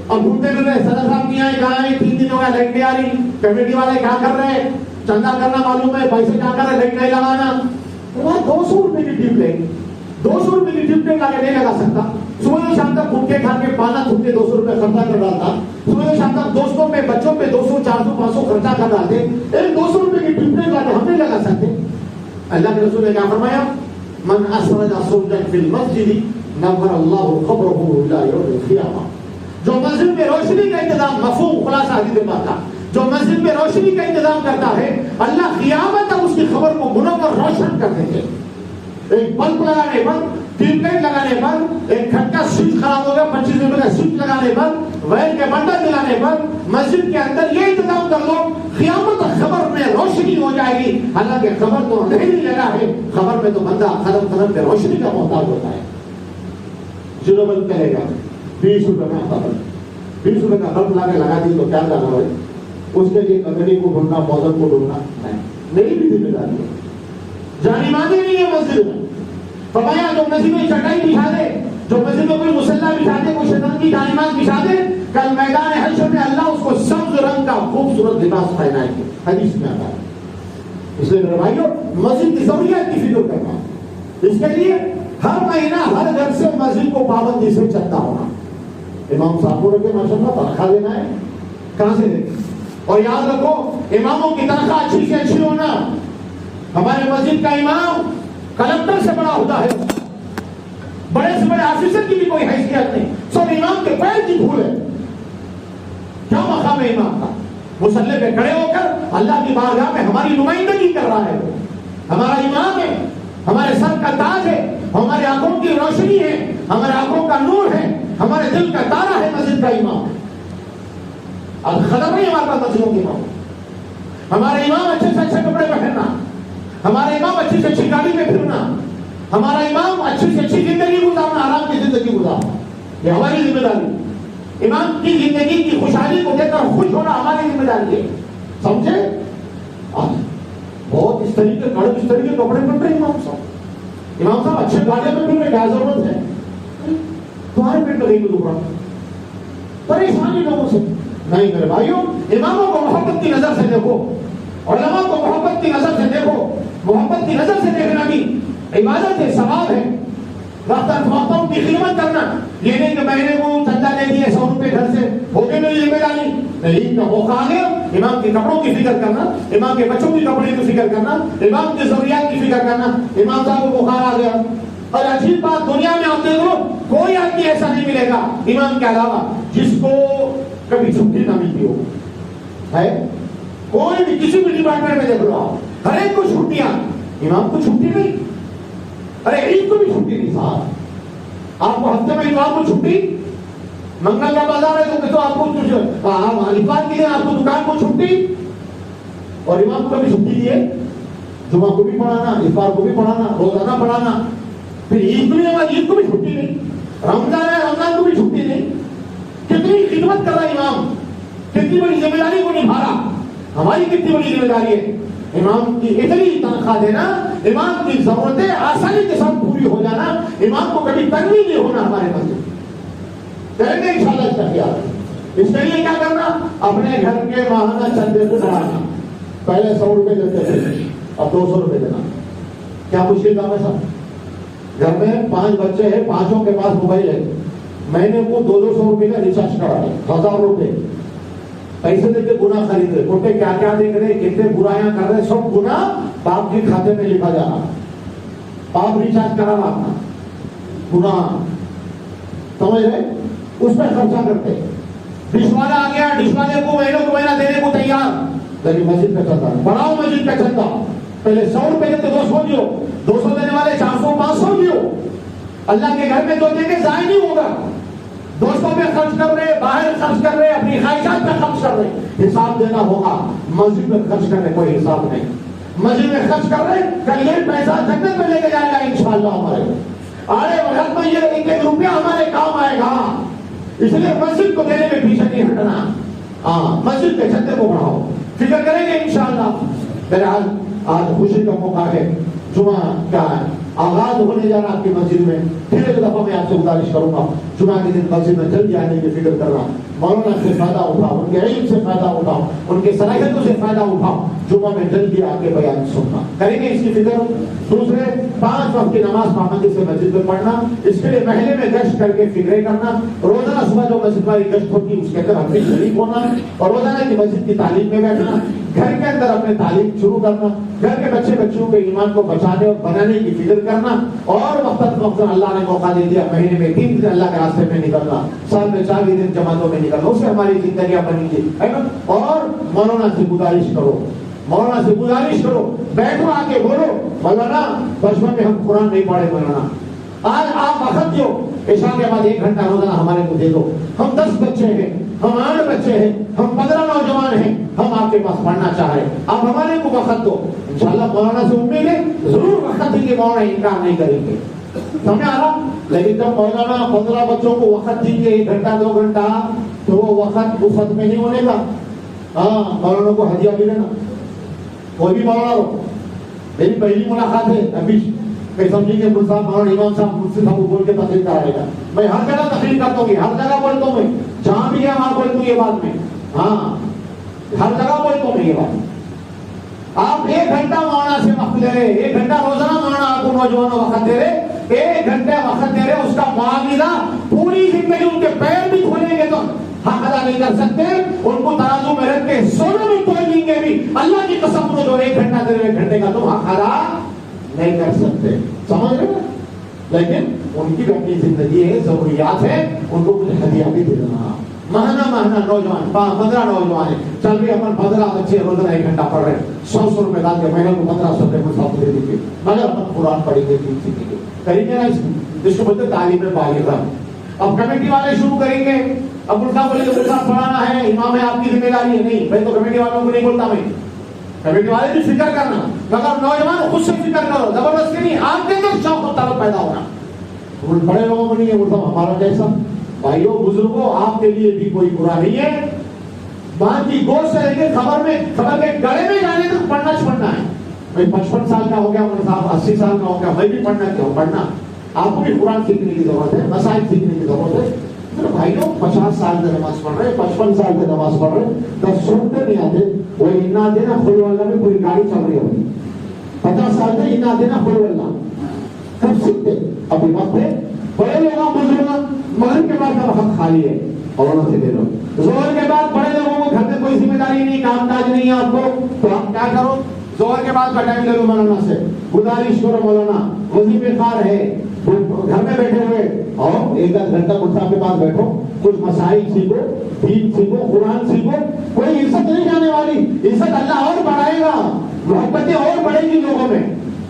اور ڈھونڈتے پھر رہے صدر صاحب نہیں آئے، کہاں آئے، 3 دن ہو گیا لائٹ نہیں آ رہی، کمیٹی والے کیا کر رہے ہیں، چندہ کرنا معلوم ہے، پیسے کیا کر رہے، لائٹ نہیں لگانا، 200 روپے کی ٹیوب لیں، 200 روپے کی ٹیوب لیں لا کے نہیں لگا سکتا، صبح سے شام تک گھوم کے کھا کے پانا تھوک کے 200 روپے خرچہ کر ڈالتا، صبح سے شام تک دوستوں پہ بچوں پہ 200 400 500 خرچہ کر ڈالتے، ایک 200 روپے کی ٹیوب لیں لاتے ہم نہیں لگا سکتے۔ اللہ کے رسول نے کیا فرمایا، من اسرج سرجا فی المسجد نور اللہ قبرہ الی یوم القیامہ، جو مسجد میں روشنی کا انتظام، مفہوم خلاصہ حدیث پاک کا، جو مسجد میں روشنی کا انتظام کرتا ہے اللہ قیامت تک اس کی خبر کو منور روشن کر دیں گے۔ ایک بلب لگانے پر، ٹیوب لائٹ لگانے پر، ایک گھر کا سوئچ خراب ہو گیا 25 روپے کا سوئچ لگانے پر، وائر کے بنڈل دلانے پر، مسجد کے اندر یہ انتظام کر دو، قیامت خبر میں روشنی ہو جائے گی۔ حالانکہ خبر تو نہیں لگا ہے، خبر میں تو بندہ قدم پہ روشنی کا محتاج ہوتا ہے۔ زیرو بلب کہے گا 20 روپے میں آتا بلب، 20 روپے کا بلب لا کے لگا دی تو کیا کرنا ہے؟ اس کے لیے کمیٹی کو ڈھونڈنا، موزن کو ڈھونڈنا نہیں، میری بھی ذمہ داری ہے۔ جانی مانی نہیں ہے مسجد میں۔ فرمایا جو مسجد میں چٹائی بچھا دے، جو مسجد میں کوئی مصلی بچھا دے، کوئی شیطان کی جانماز بچھا دے، کل میدان حشر میں اللہ اس کو سبز رنگ کا خوبصورت لباس پہنائے گے، حدیث میں آتا ہے۔ اس لیے میرے بھائیو، مسجد کی ضروریات کی فکر کرنا، اس کے لیے ہر مہینہ ہر گھر سے مسجد کو پابندی سے چلتا ہونا۔ امام صاحب کو رکھے ماشاءاللہ تنخواہ دینا ہے، کہاں سے دیں؟ اور یاد رکھو اماموں کی تنخواہ اچھی سے اچھی ہونا۔ ہمارے مسجد کا امام کلکٹر سے بڑا ہوتا ہے، بڑے سے بڑے آفیسر کی بھی کوئی حیثیت نہیں، سب امام کے پیر کی دھول ہے۔ کیا مقام ہے امام کا؟ مصلی پہ کھڑے ہو کر اللہ کی بارگاہ میں ہماری نمائندگی کر رہا ہے۔ ہمارا امام ہے، ہمارے سر کا تاج ہے، ہماری آنکھوں کی روشنی ہے، ہمارے آنکھوں کا نور ہے، ہمارے دل کا تارا ہے مسجد کا امام۔ اب خطر نہیں ہمارے پاس مسجدوں کے امام۔ ہمارے امام اچھے سے اچھے کپڑے پہننا، ہمارے امام اچھی سے اچھی گاڑی میں پھرنا، ہمارا امام اچھی سے اچھی زندگی گزارنا، آرام کی زندگی گزارنا، یہ ہماری ذمہ داری۔ امام کی زندگی کی خوشحالی کو دیکھ کر خوش ہونا ہماری ذمہ داری ہے، سمجھے؟ بہت اس طریقے کپڑے پہن رہے امام صاحب اچھے گاڑیوں میں پھر کیا ضرورت ہے؟ تمہارے پیٹ میں نہیں دکھ رہا، پریشانی لوگوں سے نہیں۔ میرے بھائیوں، اماموں کو محبت کی نظر سے دیکھو، علماء کو محبت کی نظر سے دیکھو۔ محبت کی نظر سے دیکھنا بھی عبادت ہے، ثواب ہے۔ وقتاً کی خدمت کرنا، یہ نہیں کہ مہینے کو چندہ لے دیے 100 روپے گھر سے، ہو گئی میری ذمہ داری نہیں۔ کا موقع آ گیا، امام کے کپڑوں کی فکر کرنا، امام کے بچوں کی کپڑے کی فکر کرنا، امام کی ضروریات کی فکر کرنا۔ امام صاحب کو بخار آ گیا، اور عجیب بات دنیا میں آپ دیکھ لو، کوئی آدمی ایسا نہیں ملے گا امام کے علاوہ جس کو کبھی چھٹی نہ ملتی ہو، ہے؟ کوئی بھی کسی بھی ڈپارٹمنٹ میں دیکھ لو آپ، ہر ایک کو چھٹیاں، امام کو چھٹی نہیں۔ ارے عید کو بھی چھٹی نہیں صاحب، آپ کو ہفتے میں اتوار کو چھٹی، منگل کا بازار ہے تو آپ کو اتوار کے دن آپ کو دکان کو چھٹی، اور امام کو کبھی چھٹی دیے؟ جمعہ کو بھی پڑھانا، اتوار کو بھی پڑھانا، روزانہ پڑھانا، پھر عید کو بھی عید کو بھی چھٹی نہیں، رمضان ہے رمضان کو بھی چھٹی نہیں۔ کتنی خدمت کر رہا امام، کتنی بڑی ذمہ داری کو نبھا رہا۔ ہماری کتنی بڑی ذمہ داری ہے امام کی اتنی تنخواہ دینا، امام کی ضرورتیں آسانی کے ساتھ پوری ہو جانا، امام کو کبھی تنگی نہیں ہونا۔ ہمارے مسجد کریں گے انشاءاللہ اس کا خیال۔ اس کے لیے کیا کرنا؟ اپنے گھر کے ماہانہ چندے کو بڑھانا۔ پہلے 100 روپے دیتے تھے، اب 200 روپے دینا۔ کیا مشکل کام ہے صاحب؟ گھر میں 5 بچے ہیں، 5 کے پاس موبائل ہے، مہینے کو 200 روپے کا ریچارج کرا رہے، 1000 روپے پیسے دے کے گناہ خرید رہے، کوٹے کیا کیا دیکھ رہے، کتنے برائیاں کر رہے، سب گناہ باپ کے کھاتے میں لکھا جا رہا۔ باپ ریچارج کرا رہا اپنا، گناہ سمجھ رہے، اس پہ خرچہ کرتے۔ ڈش والا آ گیا، ڈش والے کو مہینوں کو مہینہ دینے کو تیار، لیکن مسجد کا چلتا ہے، بڑھاؤ مسجد کا چلتا، پہلے 100 روپے دیتے 200 دیو، 200 دینے والے 400 500 دیو۔ اللہ کے گھر میں جو دیں گے ضائع نہیں ہوگا۔ دوستوں پہ خرچ کر رہے، باہر خرچ کر رہے، اپنی خواہشات پہ خرچ کر رہے، حساب دینا ہوگا۔ مسجد میں خرچ کرنے کوئی حساب نہیں، مسجد میں خرچ کر رہے، کل یہ پیسہ جنت میں لے کے جائے گا انشاءاللہ ہمارے۔ آنے وقت میں یہ 1 روپیہ ہمارے کام آئے گا، اس لیے مسجد کو دینے میں پیچھے نہیں ہٹنا۔ ہاں، مسجد کے چھتے کو بڑھاؤ، فکر کریں گے انشاءاللہ۔ بہرحال آج خوشی کا موقع ہے، جمعہ کیا ہے آغاز ہونے جا رہا آپ کی مسجد میں۔ پھر ایک دفعہ میں آپ سے گزارش کروں گا، جمعہ کے دن مسجد میں جلدی آنے کی فکر کر رہا، مولانا سے فائدہ اٹھاؤ، ان کے علم سے فائدہ اٹھاؤ، ان کے صلاحیتوں سے فائدہ اٹھاؤ، جمعہ میں جلدی آ کے بیان سننا، کریں گے اس کی فکر۔ دوسرے 5 وقت کی نماز پابندی سے مسجد میں پڑھنا، اس کے لیے محلے میں گشت کر کے فکریں کرنا، روزانہ صبح جو مسجد والی گشت ہوتی اس کے اندر اپنی شریک ہونا، اور روزانہ کی مسجد کی تعلیم میں بیٹھنا، گھر کے اندر اپنے تعلیم شروع کرنا، گھر کے بچے بچوں کے ایمان کو بچانے اور بنانے کی فکر کرنا، اور وقت اللہ نے موقع دے دیا مہینے میں 3 دن اللہ کے راستے میں نکلنا، سال میں 4 دن جماعتوں میں نکلنا، اس سے ہماری زندگیاں بنیں گی، ہے نا۔ اور مولانا سے گزارش کرو، مولانا سے گزارش کرو, بیٹھو آ کے بولو مولانا بچپن میں ہم قرآن نہیں پڑھے مولانا, آج آپ وقت دو, عشاء کے بعد 1 گھنٹہ روزانہ ہمارے کو دے دو. ہم 10 بچے ہیں, ہم 8 بچے ہیں, ہم 15 نوجوان ہیں, ہم آپ کے پاس پڑھنا چاہ رہے ہیں, آپ ہمارے کو وقت دو. انشاءاللہ مولانا سے امید ہے ضرور وقت دیں گے, مولانا انکار نہیں کریں گے. سمجھ آ رہا؟ لیکن جب مولانا 15 بچوں کو وقت دیں گے 1 گھنٹہ 2 گھنٹہ, تو وہ وقت مفت میں نہیں ہونے کا. ہاں مولانا کو ہدیہ بھی دینا. کوئی بھی مولانا ہو, میری پہلی ملاقات ہے ابھی کہ سمجھی کہ مل صاحب مولانا امام صاحب مجھ سے سب بول کے تقریر کرائے گا. میں ہر جگہ تقریر کرتا ہوں, ہر جگہ بولتا ہوں, میں جہاں بھی ہے وہاں بولتا ہوں یہ بات میں. ہاں ہر جگہ بولتا ہوں میں یہ بات. آپ 1 گھنٹہ مولانا سے وقت لے رہے, 1 گھنٹہ روزانہ مولانا آپ کو نوجوانوں وقت دے رہے, 1 گھنٹے وقت دے رہے, اس کا معاوضہ پوری زندگی ان کے پیر بھی کھولیں گے تو حق ادا نہیں کر سکتے. ان کو ترازو میں رکھ کے سونے میں تول لیں گے بھی, اللہ کی قسم کو جو 1 گھنٹہ دے رہے 1 گھنٹے کا تم حق ادا نہیں کر سکتے. سمجھ رہے ہیں؟ لیکن ان کی اپنی زندگی ہے, ضروریات ہے, ان کو کچھ ہدیہ بھی دے دینا. مہینہ نوجوان 15 نوجوان ہیں, چل بھی اپن 15 بچے روزانہ 1 گھنٹہ پڑھ رہے ہیں, 100 روپے ڈال کے مہینے کو 1500 روپے مسافر دے دیجیے, مگر اپن قرآن پڑھیں گے, دین سیکھیں گے, کریں گے نا اس کو بولتے تعلیم بالغہ. اب کمیٹی والے شروع کریں گے, اب الٹا بولے کہ الٹا پڑھانا ہے, امام ہے آپ کی ذمہ داری ہے. نہیں, میں تو کمیٹی والوں کو نہیں بولتا, میں کمیٹی والے بھی فکر کرنا, مگر نوجوان خود سے فکر کرو, زبردستی نہیں, آپ کے اندر شوق و طلب پیدا ہونا. بڑے لوگوں کو نہیں ہے, بولتا ہمارا جیسا. بھائیوں بزرگوں, آپ کے لیے بھی کوئی برا نہیں ہے, ماں کی گود سے لے کے خبر کے گڑے میں جانے تک پڑھنا چھوڑنا ہے. میں 55 سال کا ہو گیا, میرے صاحب 80 سال کا ہو گیا, میں بھی پڑھنا کیوں پڑھنا. آپ کو بھی قرآن سیکھنے کی ضرورت ہے, مسائل سیکھنے کی ضرورت ہے. بھائیوں 50 سال سے نماز پڑھ رہے, 55 سال سے نماز پڑھ رہے, 10 سنتے نہیں آتے, وہ انا دینا خلو اللہ میں پوری گاڑی چل رہی ہوگی. 50 سال سے انا دینا خلو اللہ کب سیکھتے؟ ابھی وقت ہے. بڑے لوگوں بزرگ مغرب کے بعد کا وقت خالی ہے, اور سے دے دو. زہر کے بعد بڑے لوگوں کو گھر میں کوئی ذمہ داری نہیں, کام کاج نہیں ہے آپ کو, تو آپ کیا کرو, زہر کے بعد کا ٹائم لے لو مولانا سے, گزارش کرو مولانا وظیفے خار ہے, گھر میں بیٹھے ہوئے اور 1 گھنٹہ مصحف کے پاس بیٹھو, کچھ مسائل سیکھو, دین سیکھو, قرآن سیکھو. کوئی عزت نہیں جانے والی, عزت اللہ اور بڑھائے گا, محبتیں اور بڑھے گی لوگوں میں,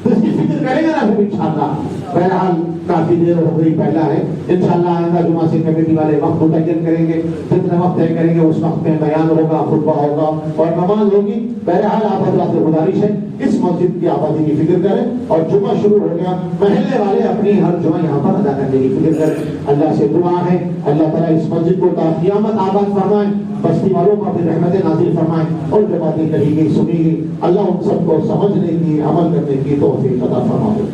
تو اس کی فکر کرے گا نا پھر انشاءاللہ. بہرحال کافی دیر ہو گئی, پہلا ہے انشاءاللہ آئندہ جمعہ سے کمیٹی والے وقت متعین کریں گے, جتنا وقت طے کریں گے اس وقت میں بیان ہوگا, خطبہ ہوگا اور نماز ہوگی. بہرحال آپ حضرات سے گزارش ہے اس مسجد کی آبادی کی فکر کریں, اور جمعہ شروع ہو گیا, محلے والے اپنی ہر جمعہ یہاں پر ادا کرنے کی فکر کریں. اللہ سے دعا ہے اللہ تعالیٰ اس مسجد کو تا قیامت آباد فرمائے, بستی والوں کو اپنی رحمت نازل فرمائے, اور جو باتیں کہی گئی سنی گئی اللہ ان سب کو سمجھنے کی, عمل کرنے کی توفیق عطا فرمائے.